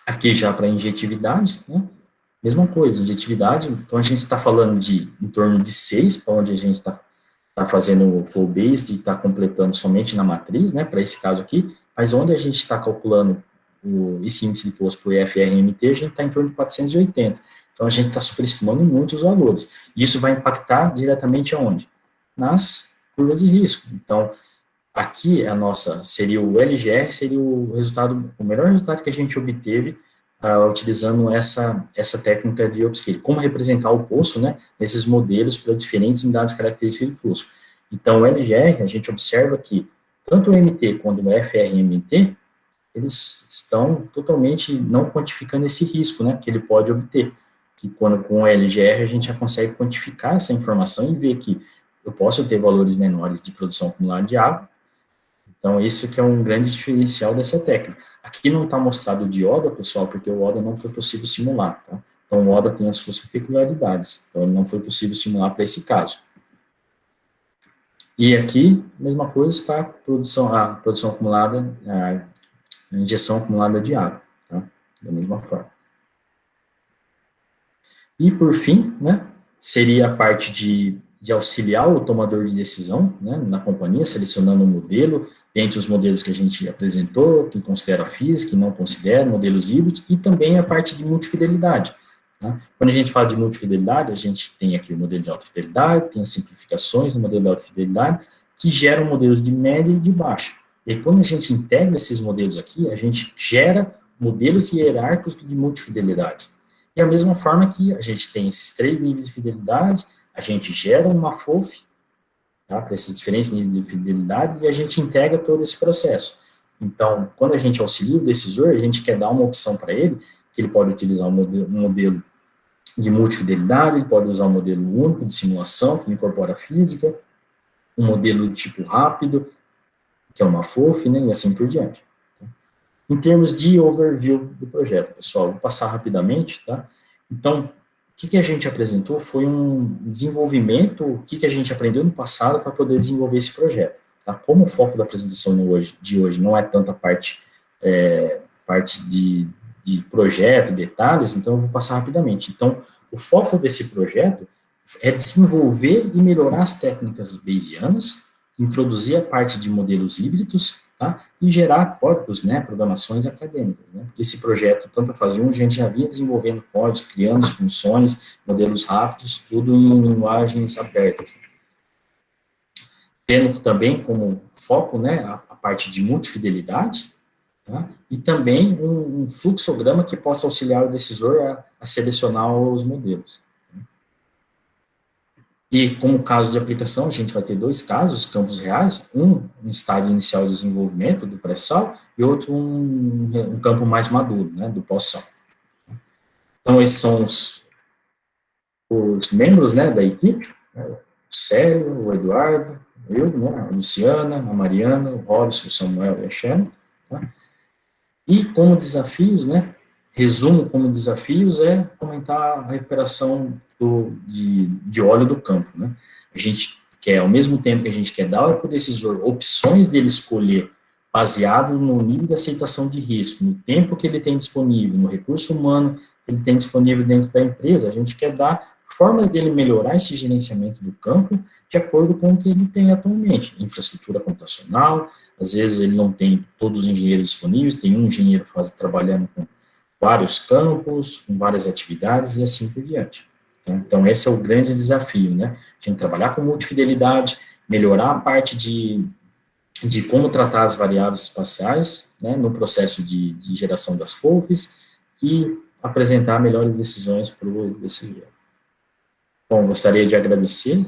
aqui já para injetividade, né? Mesma coisa, injetividade, então a gente está falando em torno de 6, para onde a gente está fazendo o flow-based e está completando somente na matriz, né, para esse caso aqui, mas onde a gente está calculando esse índice de poço para o FRMT, a gente está em torno de 480. Então, a gente está superestimando muito os valores. E isso vai impactar diretamente aonde? Nas curvas de risco. Então, aqui seria o LGR, seria o melhor resultado que a gente obteve utilizando essa técnica de upscaling. Como representar o poço, né, nesses modelos para diferentes unidades características de fluxo. Então, o LGR, a gente observa que tanto o MT quanto o FRMT, eles estão totalmente não quantificando esse risco, né, que ele pode obter. Que quando com o LGR a gente já consegue quantificar essa informação e ver que eu posso ter valores menores de produção acumulada de água. Então, esse que é um grande diferencial dessa técnica. Aqui não está mostrado o de Oda, pessoal, porque o Oda não foi possível simular, tá? Então, o Oda tem as suas peculiaridades. Então, ele não foi possível simular para esse caso. E aqui, mesma coisa para a produção acumulada, a injeção acumulada de água, tá? Da mesma forma. E, por fim, né, seria a parte de auxiliar o tomador de decisão, né, na companhia, selecionando um modelo, dentre os modelos que a gente apresentou, que considera física, que não considera, modelos híbridos, e também a parte de multifidelidade. Tá? Quando a gente fala de multifidelidade, a gente tem aqui o modelo de alta fidelidade, tem as simplificações no modelo de alta fidelidade, que geram modelos de média e de baixa. E quando a gente integra esses modelos aqui, a gente gera modelos hierárquicos de multifidelidade. E a mesma forma que a gente tem esses 3 níveis de fidelidade, a gente gera uma FOF, tá, para esses diferentes níveis de fidelidade, e a gente integra todo esse processo. Então, quando a gente auxilia o decisor, a gente quer dar uma opção para ele, que ele pode utilizar um modelo de multifidelidade, ele pode usar um modelo único de simulação, que incorpora física, um modelo de tipo rápido, que é uma FOF, né, e assim por diante. Em termos de overview do projeto, pessoal, vou passar rapidamente, tá? Então, o que a gente apresentou foi um desenvolvimento, o que a gente aprendeu no passado para poder desenvolver esse projeto. Tá? Como o foco da apresentação de hoje não é tanta parte de projeto, detalhes, então eu vou passar rapidamente. Então, o foco desse projeto é desenvolver e melhorar as técnicas bayesianas, introduzir a parte de modelos híbridos, tá? E gerar códigos, né, programações acadêmicas, né? Porque esse projeto, tanto a fase 1, a gente já vinha desenvolvendo códigos, criando funções, modelos rápidos, tudo em linguagens abertas. Tendo também como foco, né, a parte de multifidelidade, tá? E também um fluxograma que possa auxiliar o decisor a selecionar os modelos. E como caso de aplicação, a gente vai ter 2 casos, campos reais, um estágio inicial de desenvolvimento do pré-sal e outro um campo mais maduro, né, do pós-sal. Então, esses são os membros, né, da equipe, né, o Célio, o Eduardo, eu, né, a Luciana, a Mariana, o Robson, o Samuel e a Shannon, tá? E como desafios, né, resumo como desafios é aumentar a recuperação de óleo do campo, né? A gente quer, ao mesmo tempo que a gente quer dar ao decisor opções dele escolher baseado no nível de aceitação de risco, no tempo que ele tem disponível, no recurso humano que ele tem disponível dentro da empresa, a gente quer dar formas dele melhorar esse gerenciamento do campo de acordo com o que ele tem atualmente, infraestrutura computacional, às vezes ele não tem todos os engenheiros disponíveis, tem um engenheiro trabalhando com vários campos, com várias atividades e assim por diante. Então, esse é o grande desafio, né? A gente trabalhar com multifidelidade, melhorar a parte de como tratar as variáveis espaciais, né, no processo de geração das FOFs e apresentar melhores decisões para o decisor. Bom, gostaria de agradecer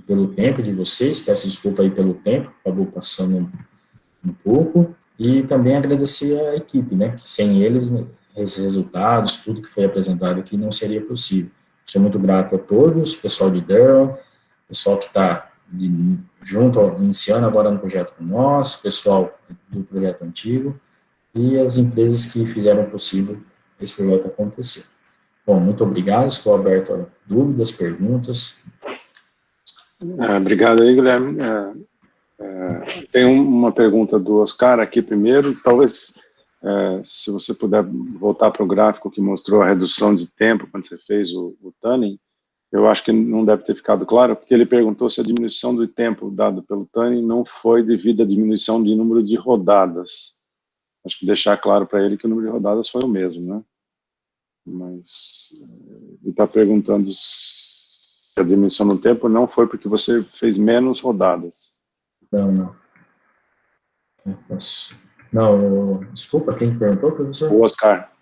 pelo tempo de vocês, peço desculpa aí pelo tempo, acabou passando um pouco, e também agradecer a equipe, né, que sem eles, né, esses resultados, tudo que foi apresentado aqui não seria possível. Sou muito grato a todos, pessoal de Durham, pessoal que está junto, iniciando agora no projeto com nós, pessoal do projeto antigo, e as empresas que fizeram possível esse projeto acontecer. Bom, muito obrigado, estou aberto a dúvidas, perguntas. Obrigado aí, Guilherme. Tem uma pergunta do Oscar aqui primeiro, talvez se você puder voltar para o gráfico que mostrou a redução de tempo quando você fez o tuning, eu acho que não deve ter ficado claro, porque ele perguntou se a diminuição do tempo dado pelo tuning não foi devido à diminuição de número de rodadas. Acho que deixar claro para ele que o número de rodadas foi o mesmo, né? Mas ele está perguntando se a diminuição do tempo não foi porque você fez menos rodadas. Não. Não, desculpa, quem perguntou, professor? O Oscar.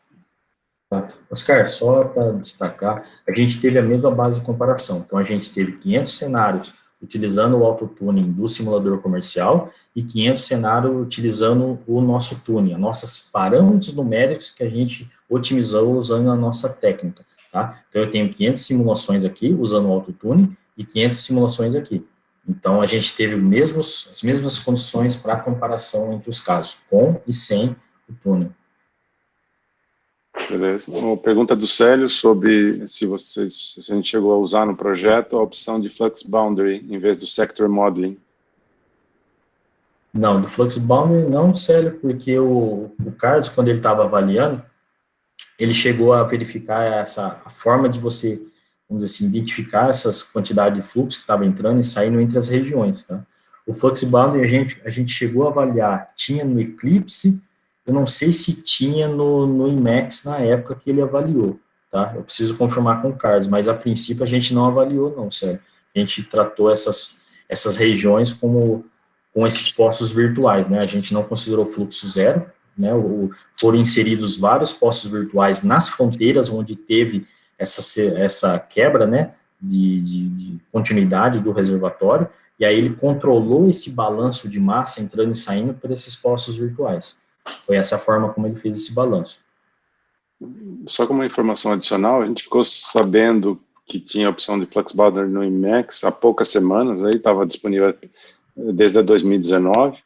Tá. Oscar, só para destacar, a gente teve a mesma base de comparação. Então, a gente teve 500 cenários utilizando o autotuning do simulador comercial e 500 cenários utilizando o nosso tuning, nossos parâmetros numéricos que a gente otimizou usando a nossa técnica. Tá? Então, eu tenho 500 simulações aqui usando o autotuning e 500 simulações aqui. Então, a gente teve as mesmas condições para comparação entre os casos, com e sem o tuning. Beleza. Uma pergunta do Célio sobre se a gente chegou a usar no projeto a opção de Flux Boundary em vez do Sector Modeling. Não, do Flux Boundary não, Célio, porque o Carlos, quando ele estava avaliando, ele chegou a verificar a forma de você, vamos dizer assim, identificar essas quantidades de fluxo que estava entrando e saindo entre as regiões, tá? O Flux Boundary a gente chegou a avaliar, tinha no Eclipse, eu não sei se tinha no Emacs na época que ele avaliou, tá? Eu preciso confirmar com o Carlos, mas a princípio a gente não avaliou não, sério. A gente tratou essas regiões com esses postos virtuais, né? A gente não considerou fluxo zero, né? Foram inseridos vários postos virtuais nas fronteiras onde teve essa quebra, né? De continuidade do reservatório, e aí ele controlou esse balanço de massa entrando e saindo por esses postos virtuais. Foi essa a forma como ele fez esse balanço. Só como uma informação adicional, a gente ficou sabendo que tinha a opção de Flux Boundary no Emacs há poucas semanas, aí estava disponível desde 2019.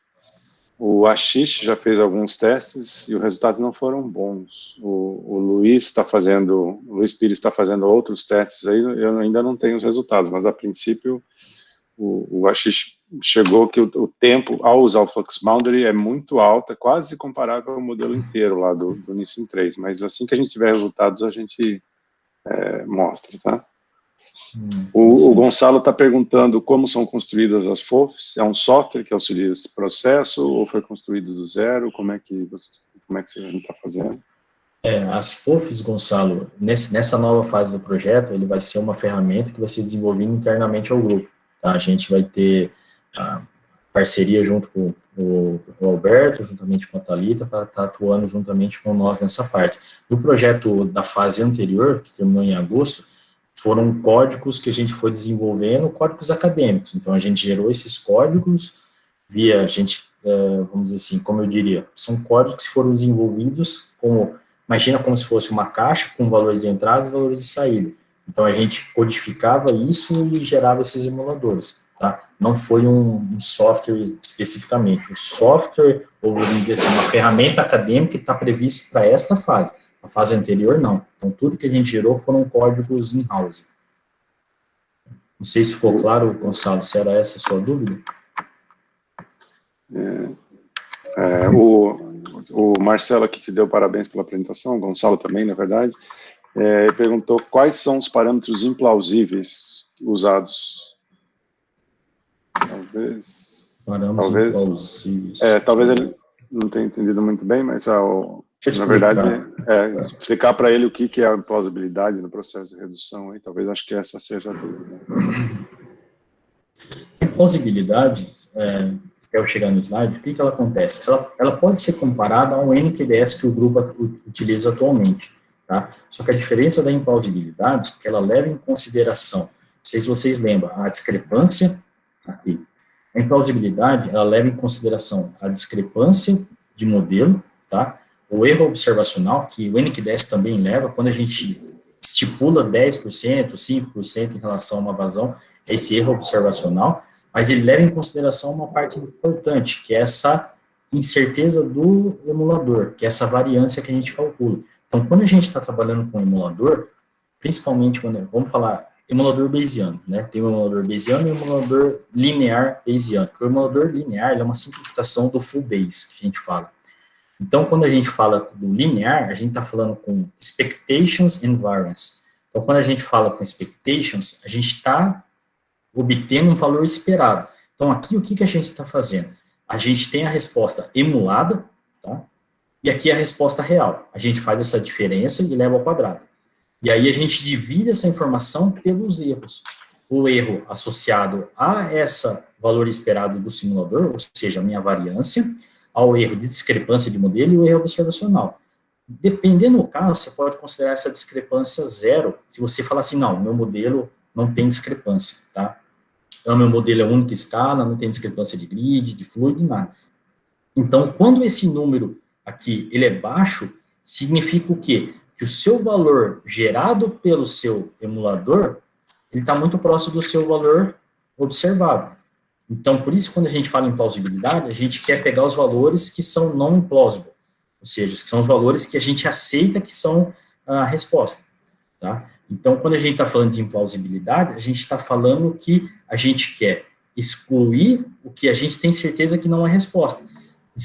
O Ashish já fez alguns testes e os resultados não foram bons. O Luiz Pires está fazendo outros testes aí, eu ainda não tenho os resultados, mas a princípio o Ashish chegou que o tempo ao usar o Flux Boundary é muito alto, é quase comparável ao modelo inteiro lá do Nissin 3, mas assim que a gente tiver resultados a gente mostra, tá? O Gonçalo está perguntando como são construídas as FOFs, é um software que auxilia esse processo ou foi construído do zero, como é que a gente está fazendo? As FOFs, Gonçalo, nessa nova fase do projeto, ele vai ser uma ferramenta que vai ser desenvolvida internamente ao grupo. Tá? A gente vai ter a parceria junto com o Alberto, juntamente com a Thalita, para estar atuando juntamente com nós nessa parte. No projeto da fase anterior, que terminou em agosto, foram códigos que a gente foi desenvolvendo, códigos acadêmicos. Então, a gente gerou esses códigos vamos dizer assim, como eu diria, são códigos que foram desenvolvidos imagina como se fosse uma caixa com valores de entrada e valores de saída. Então, a gente codificava isso e gerava esses emuladores. tá? Não foi um software especificamente. O software, ou vamos dizer assim, uma ferramenta acadêmica que está previsto para esta fase. A fase anterior, não. Então, tudo que a gente gerou foram códigos in-house. Não sei se ficou claro, Gonçalo, se era essa a sua dúvida. O Marcelo aqui te deu parabéns pela apresentação, o Gonçalo também, na verdade, perguntou quais são os parâmetros implausíveis usados. Talvez ele não tenha entendido muito bem, mas na verdade, explicar para ele o que é a plausibilidade no processo de redução, aí, talvez acho que essa seja a dúvida. A plausibilidade, eu chegar no slide, o que ela acontece? Ela pode ser comparada ao NQDS que o grupo utiliza atualmente, tá? Só que a diferença da implausibilidade é que ela leva em consideração, não sei se vocês lembram, a discrepância aqui. A implausibilidade, ela leva em consideração a discrepância de modelo, tá? O erro observacional, que o NQDS também leva, quando a gente estipula 10%, 5% em relação a uma vazão, esse erro observacional, mas ele leva em consideração uma parte importante, que é essa incerteza do emulador, que é essa variância que a gente calcula. Então, quando a gente está trabalhando com emulador, principalmente quando, vamos falar, emulador Bayesiano, né? Tem o emulador Bayesiano e o emulador linear Bayesiano. O emulador linear é uma simplificação do full Bayes, que a gente fala. Então, quando a gente fala do linear, a gente está falando com expectations and variance. Então, quando a gente fala com expectations, a gente está obtendo um valor esperado. Então, aqui, o que a gente está fazendo? A gente tem a resposta emulada, tá? E aqui a resposta real. A gente faz essa diferença e leva ao quadrado. E aí a gente divide essa informação pelos erros. O erro associado a esse valor esperado do simulador, ou seja, a minha variância, ao erro de discrepância de modelo e o erro observacional. Dependendo do caso, você pode considerar essa discrepância zero, se você falar assim, não, meu modelo não tem discrepância, tá? Então, meu modelo é única escala, não tem discrepância de grid, de fluido, nada. Então, quando esse número aqui, ele é baixo, significa o quê? Que o seu valor gerado pelo seu emulador, ele está muito próximo do seu valor observado. Então, por isso, quando a gente fala em plausibilidade, a gente quer pegar os valores que são não plausible, ou seja, que são os valores que a gente aceita que são a resposta, tá? Então, quando a gente está falando de implausibilidade, a gente está falando que a gente quer excluir o que a gente tem certeza que não é resposta.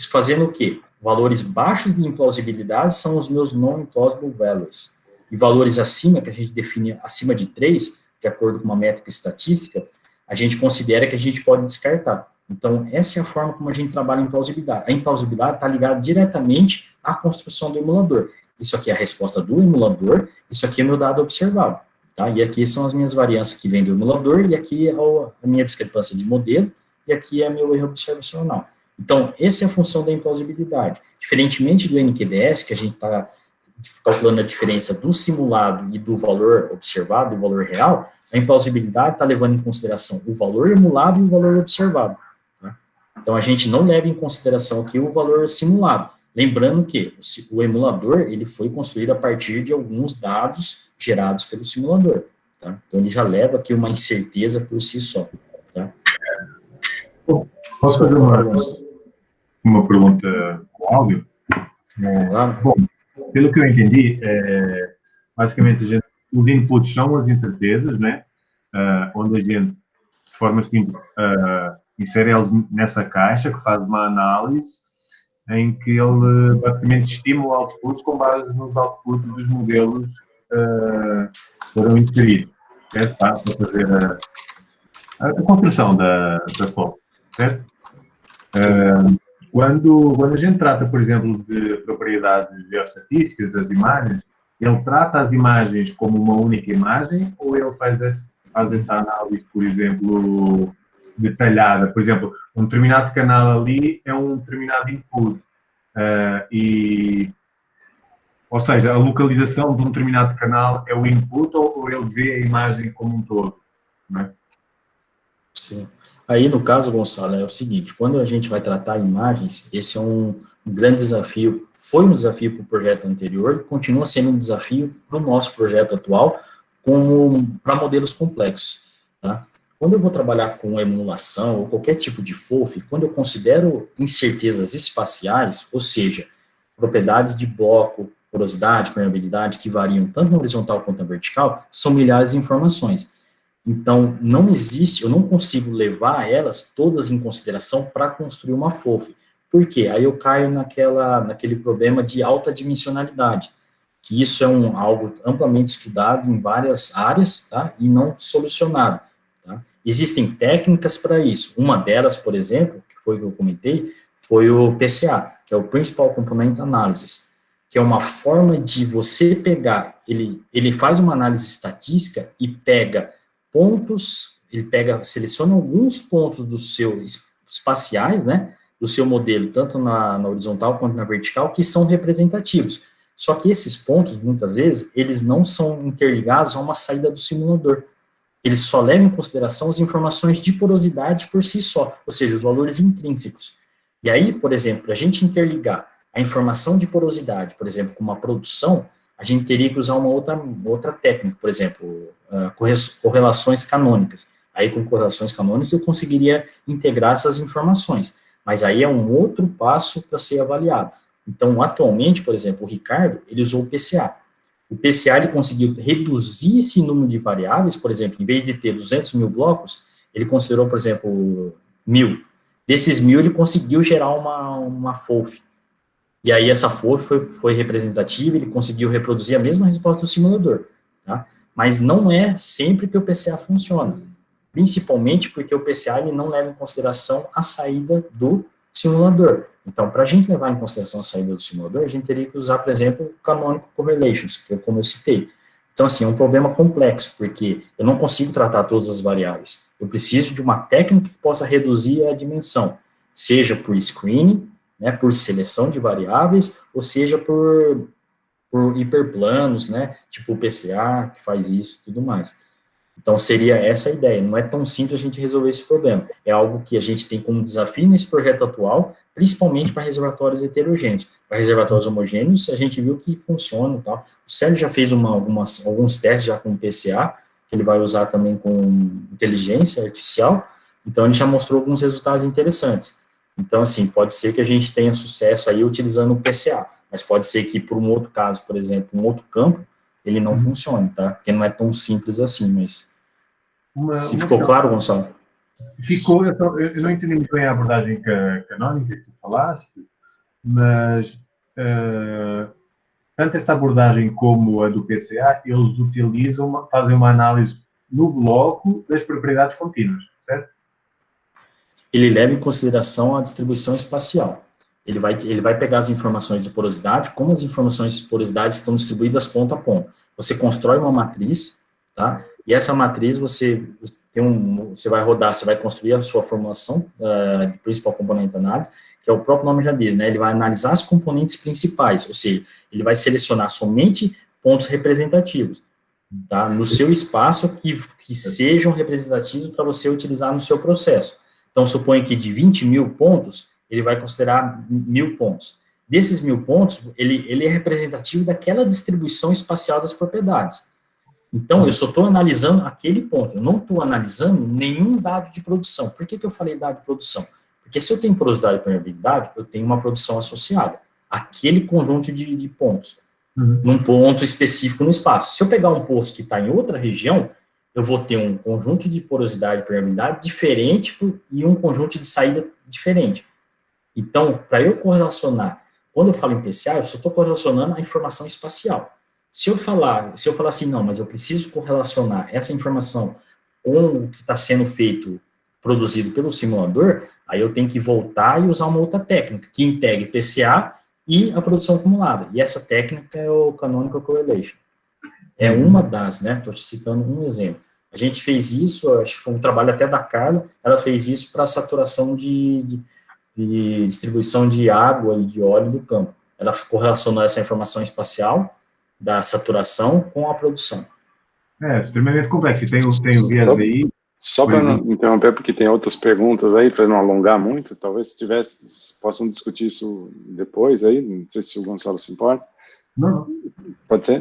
Fazendo o quê? Valores baixos de implausibilidade são os meus non-implausible values. E valores acima, que a gente define acima de 3, de acordo com uma métrica estatística, a gente considera que a gente pode descartar. Então, essa é a forma como a gente trabalha a implausibilidade. A implausibilidade está ligada diretamente à construção do emulador. Isso aqui é a resposta do emulador, isso aqui é meu dado observado, tá? E aqui são as minhas variâncias que vêm do emulador, e aqui é a minha discrepância de modelo, e aqui é meu erro observacional. Então, essa é a função da implausibilidade. Diferentemente do NQDS, que a gente está calculando a diferença do simulado e do valor observado, do valor real, a implausibilidade está levando em consideração o valor emulado e o valor observado. Tá? Então, a gente não leva em consideração aqui o valor simulado. Lembrando que o emulador, ele foi construído a partir de alguns dados gerados pelo simulador. Tá? Então, ele já leva aqui uma incerteza por si só. Tá? Posso fazer uma pergunta com áudio? Bom, pelo que eu entendi, basicamente, os inputs são as incertezas, né? Onde a gente, de forma simples, insere eles nessa caixa que faz uma análise em que ele basicamente estima o output com base nos outputs dos modelos que foram inseridos, certo? Para fazer a construção da foto, certo? Quando a gente trata, por exemplo, de propriedades geoestatísticas das imagens, ele trata as imagens como uma única imagem ou ele faz essa análise, por exemplo, detalhada? Por exemplo, um determinado canal ali é um determinado input. Ou seja, a localização de um determinado canal é o input ou ele vê a imagem como um todo? Não é? Sim. Aí, no caso, Gonçalo, é o seguinte, quando a gente vai tratar imagens, esse é um grande desafio, foi um desafio para o projeto anterior, continua sendo um desafio para o nosso projeto atual, para modelos complexos, tá? Quando eu vou trabalhar com emulação ou qualquer tipo de FOF, quando eu considero incertezas espaciais, ou seja, propriedades de bloco, porosidade, permeabilidade, que variam tanto na horizontal quanto na vertical, são milhares de informações. Então, não existe, eu não consigo levar elas todas em consideração para construir uma FOF. Por quê? Aí eu caio naquele problema de alta dimensionalidade, que isso é algo amplamente estudado em várias áreas, tá? E não solucionado. Tá? Existem técnicas para isso. Uma delas, por exemplo, que foi o que eu comentei, foi o PCA, que é o Principal Component Analysis, que é uma forma de você pegar, ele faz uma análise estatística e pega pontos, seleciona alguns pontos do seu espaciais, né, do seu modelo, tanto na horizontal quanto na vertical, que são representativos. Só que esses pontos, muitas vezes, eles não são interligados a uma saída do simulador. Eles só levam em consideração as informações de porosidade por si só, ou seja, os valores intrínsecos. E aí, por exemplo, para a gente interligar a informação de porosidade, por exemplo, com uma produção, a gente teria que usar uma outra técnica, por exemplo, correlações canônicas. Aí, com correlações canônicas, eu conseguiria integrar essas informações. Mas aí é um outro passo para ser avaliado. Então, atualmente, por exemplo, o Ricardo, ele usou o PCA. O PCA, ele conseguiu reduzir esse número de variáveis, por exemplo, em vez de ter 200 mil blocos, ele considerou, por exemplo, 1.000. Desses 1.000, ele conseguiu gerar uma FOF. E aí, essa FOF foi representativa, ele conseguiu reproduzir a mesma resposta do simulador. Tá? Mas não é sempre que o PCA funciona. Principalmente porque o PCA ele não leva em consideração a saída do simulador. Então, para a gente levar em consideração a saída do simulador, a gente teria que usar, por exemplo, o Canonical Correlations, que é como eu citei. Então, assim, é um problema complexo, porque eu não consigo tratar todas as variáveis. Eu preciso de uma técnica que possa reduzir a dimensão, seja por screening, né, por seleção de variáveis, ou seja por hiperplanos, né, tipo o PCA, que faz isso e tudo mais. Então, seria essa a ideia. Não é tão simples a gente resolver esse problema. É algo que a gente tem como desafio nesse projeto atual, principalmente para reservatórios heterogêneos. Para reservatórios homogêneos, a gente viu que funciona e tal. O Célio já fez alguns testes já com o PCA, que ele vai usar também com inteligência artificial. Então, ele já mostrou alguns resultados interessantes. Então, assim, pode ser que a gente tenha sucesso aí utilizando o PCA, mas pode ser que, por um outro caso, por exemplo, um outro campo, ele não funciona, tá? Porque não é tão simples assim, mas... Se ficou claro, Gonçalo? Ficou, eu não entendi muito bem a abordagem canónica que tu falaste, mas tanto essa abordagem como a do PCA, eles fazem uma análise no bloco das propriedades contínuas, certo? Ele leva em consideração a distribuição espacial. Ele vai pegar as informações de porosidade, como as informações de porosidade estão distribuídas ponto a ponto. Você constrói uma matriz, tá? E essa matriz você vai rodar, você vai construir a sua formulação de Principal Component Analysis, que é o próprio nome já diz, né? Ele vai analisar as componentes principais, ou seja, ele vai selecionar somente pontos representativos, tá? No seu espaço que sejam representativos para você utilizar no seu processo. Então, suponha que de 20 mil pontos, ele vai considerar 1.000 pontos. Desses 1.000 pontos, ele é representativo daquela distribuição espacial das propriedades. Então, eu só estou analisando aquele ponto, eu não estou analisando nenhum dado de produção. Por que eu falei dado de produção? Porque se eu tenho porosidade e permeabilidade, eu tenho uma produção associada, aquele conjunto de pontos, num ponto específico no espaço. Se eu pegar um poço que está em outra região, eu vou ter um conjunto de porosidade e permeabilidade diferente e um conjunto de saída diferente. Então, para eu correlacionar, quando eu falo em PCA, eu só estou correlacionando a informação espacial. Se eu falar assim, não, mas eu preciso correlacionar essa informação com o que está sendo produzido pelo simulador, aí eu tenho que voltar e usar uma outra técnica, que integre PCA e a produção acumulada. E essa técnica é o Canonical Correlation. É uma das, né? Estou te citando um exemplo. A gente fez isso, acho que foi um trabalho até da Carla, ela fez isso para saturação de distribuição de água e de óleo do campo. Ela correlacionou essa informação espacial da saturação com a produção. É extremamente complexo. E tem o viés aí. Só para não interromper, porque tem outras perguntas aí, para não alongar muito, talvez possam discutir isso depois aí, não sei se o Gonçalo se importa. Não. Pode ser?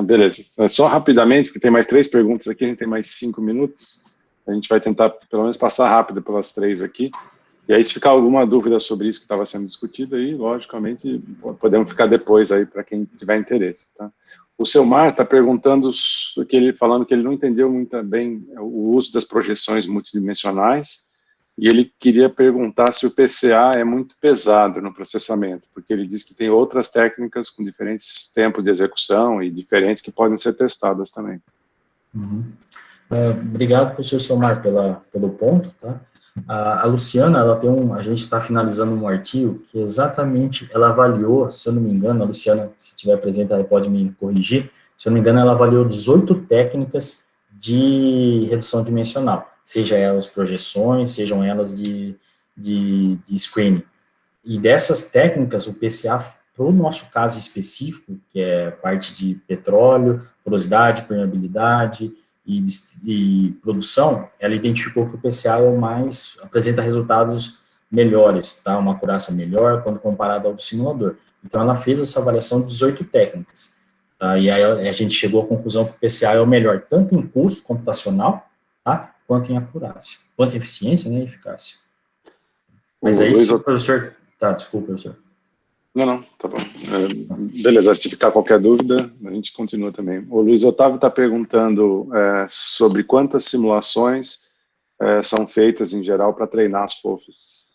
Beleza. Só rapidamente, porque tem mais 3 perguntas aqui, a gente tem mais 5 minutos. A gente vai tentar, pelo menos, passar rápido pelas 3 aqui. E aí, se ficar alguma dúvida sobre isso que estava sendo discutido aí, logicamente, podemos ficar depois aí para quem tiver interesse, tá? O Selmar está perguntando, falando que ele não entendeu muito bem o uso das projeções multidimensionais, e ele queria perguntar se o PCA é muito pesado no processamento, porque ele diz que tem outras técnicas com diferentes tempos de execução e diferentes que podem ser testadas também. Uhum. Obrigado, professor Selmar, pelo ponto, tá? A Luciana, a gente está finalizando um artigo que exatamente ela avaliou, se eu não me engano, a Luciana, se estiver presente, ela pode me corrigir, se eu não me engano, ela avaliou 18 técnicas de redução dimensional, seja elas projeções, sejam elas de screening. E dessas técnicas, o PCA, para o nosso caso específico, que é parte de petróleo, porosidade, permeabilidade, e produção, ela identificou que o PCA é o mais, apresenta resultados melhores, tá? Uma acurácia melhor quando comparado ao do simulador. Então, ela fez essa avaliação de 18 técnicas, tá? E aí a gente chegou à conclusão que o PCA é o melhor, tanto em custo computacional, tá? Quanto em acurácia, quanto em eficiência, né, e eficácia. Mas aí, se o professor... Tá, desculpa, professor. Não, tá bom. Beleza, se ficar qualquer dúvida, a gente continua também. O Luiz Otávio está perguntando sobre quantas simulações são feitas, em geral, para treinar as FOFs.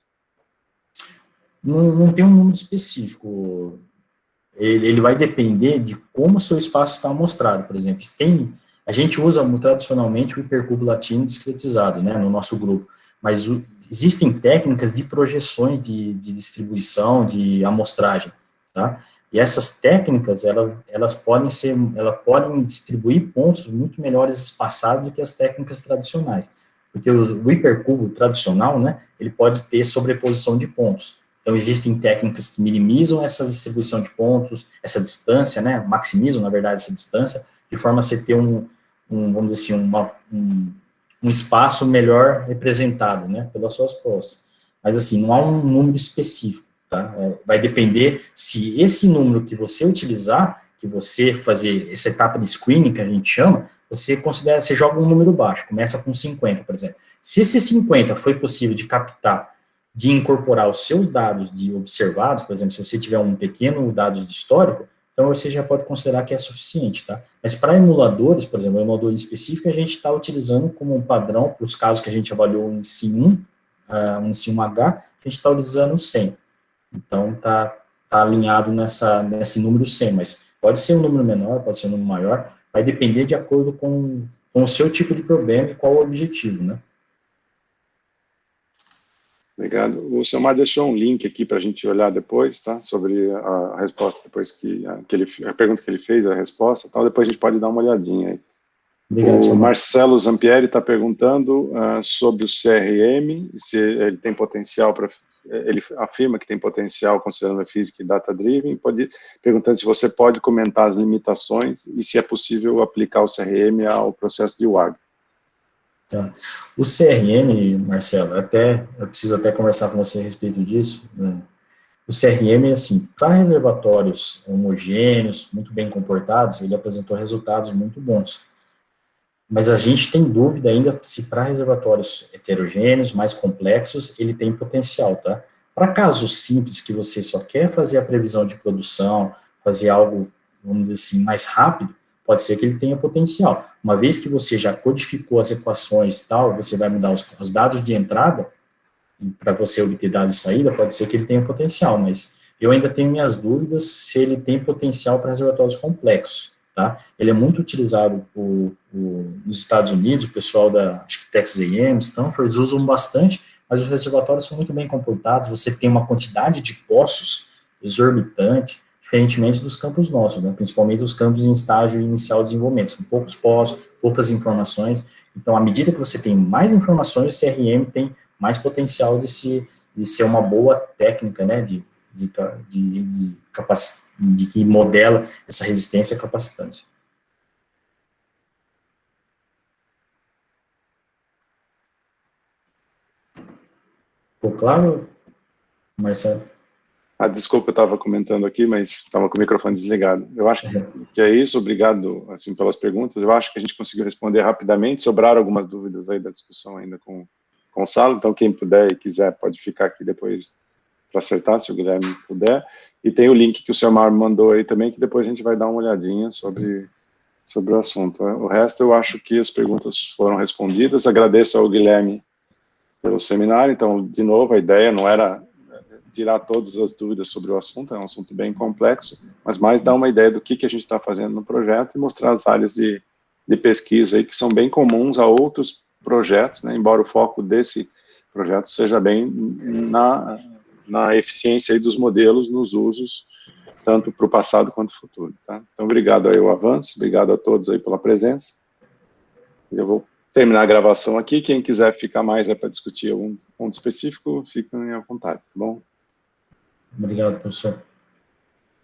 Não tem um número específico. Ele vai depender de como o seu espaço está amostrado, por exemplo. A gente usa tradicionalmente o hipercubo latino discretizado, né, no nosso grupo, mas existem técnicas de projeções de distribuição, de amostragem, tá? E essas técnicas, elas podem distribuir pontos muito melhores espaçados do que as técnicas tradicionais, porque o hipercubo tradicional, né, ele pode ter sobreposição de pontos. Então, existem técnicas que minimizam essa distribuição de pontos, essa distância, né, maximizam, na verdade, essa distância, de forma a você ter vamos dizer assim, um espaço melhor representado, né, pelas suas postas. Mas, assim, não há um número específico, tá? Vai depender se esse número que você utilizar, que você fazer essa etapa de screening, que a gente chama, você joga um número baixo, começa com 50, por exemplo. Se esse 50 foi possível de captar, de incorporar os seus dados de observados, por exemplo, se você tiver um pequeno dados de histórico, então você já pode considerar que é suficiente, tá? Mas para emuladores, por exemplo, emulador específico, a gente está utilizando como um padrão, para os casos que a gente avaliou em SIM 1, um SIM 1H, a gente está utilizando 100. Então, tá alinhado nesse número 100, mas pode ser um número menor, pode ser um número maior, vai depender de acordo com o seu tipo de problema e qual o objetivo, né? Obrigado. O Selmar deixou um link aqui para a gente olhar depois, tá? Sobre a resposta, depois a pergunta que ele fez, a resposta, tal. Depois a gente pode dar uma olhadinha aí. Obrigado, o Marcelo Zampieri está perguntando sobre o CRM, se ele tem potencial para... Ele afirma que tem potencial considerando a física e data-driven, perguntando se você pode comentar as limitações e se é possível aplicar o CRM ao processo de WAG. Tá. O CRM, Marcelo, eu preciso até conversar com você a respeito disso, né? O CRM, assim, para reservatórios homogêneos, muito bem comportados, ele apresentou resultados muito bons. Mas a gente tem dúvida ainda se para reservatórios heterogêneos, mais complexos, ele tem potencial, tá? Para casos simples que você só quer fazer a previsão de produção, fazer algo, vamos dizer assim, mais rápido, pode ser que ele tenha potencial. Uma vez que você já codificou as equações e tal, você vai mudar os dados de entrada, para você obter dados de saída, pode ser que ele tenha potencial, mas eu ainda tenho minhas dúvidas se ele tem potencial para reservatórios complexos, tá? Ele é muito utilizado nos Estados Unidos, o pessoal acho que Texas A&M, Stanford, eles usam bastante, mas os reservatórios são muito bem comportados, você tem uma quantidade de poços exorbitante, diferentemente dos campos nossos, né? Principalmente os campos em estágio inicial de desenvolvimento, são poucos poços, poucas informações, então, à medida que você tem mais informações, o CRM tem mais potencial de ser uma boa técnica, né, de que modela essa resistência capacitante. Ficou claro, Marcelo? Desculpa, eu estava comentando aqui, mas estava com o microfone desligado. Eu acho que que é isso. Obrigado, assim, pelas perguntas. Eu acho que a gente conseguiu responder rapidamente. Sobraram algumas dúvidas aí da discussão ainda com o Gonçalo, então quem puder e quiser pode ficar aqui depois para acertar, se o Guilherme puder. E tem o link que o seu Mar mandou aí também, que depois a gente vai dar uma olhadinha sobre o assunto. O resto, eu acho que as perguntas foram respondidas. Agradeço ao Guilherme pelo seminário. Então, de novo, a ideia não era tirar todas as dúvidas sobre o assunto, é um assunto bem complexo, mas mais dar uma ideia do que a gente está fazendo no projeto e mostrar as áreas de pesquisa aí que são bem comuns a outros projetos, né, embora o foco desse projeto seja bem na eficiência aí dos modelos nos usos, tanto para o passado quanto o futuro. Tá? Então, obrigado aí ao Avance, obrigado a todos aí pela presença. Eu vou terminar a gravação aqui. Quem quiser ficar mais para discutir algum ponto específico, fiquem à vontade, tá bom? Obrigado, professor.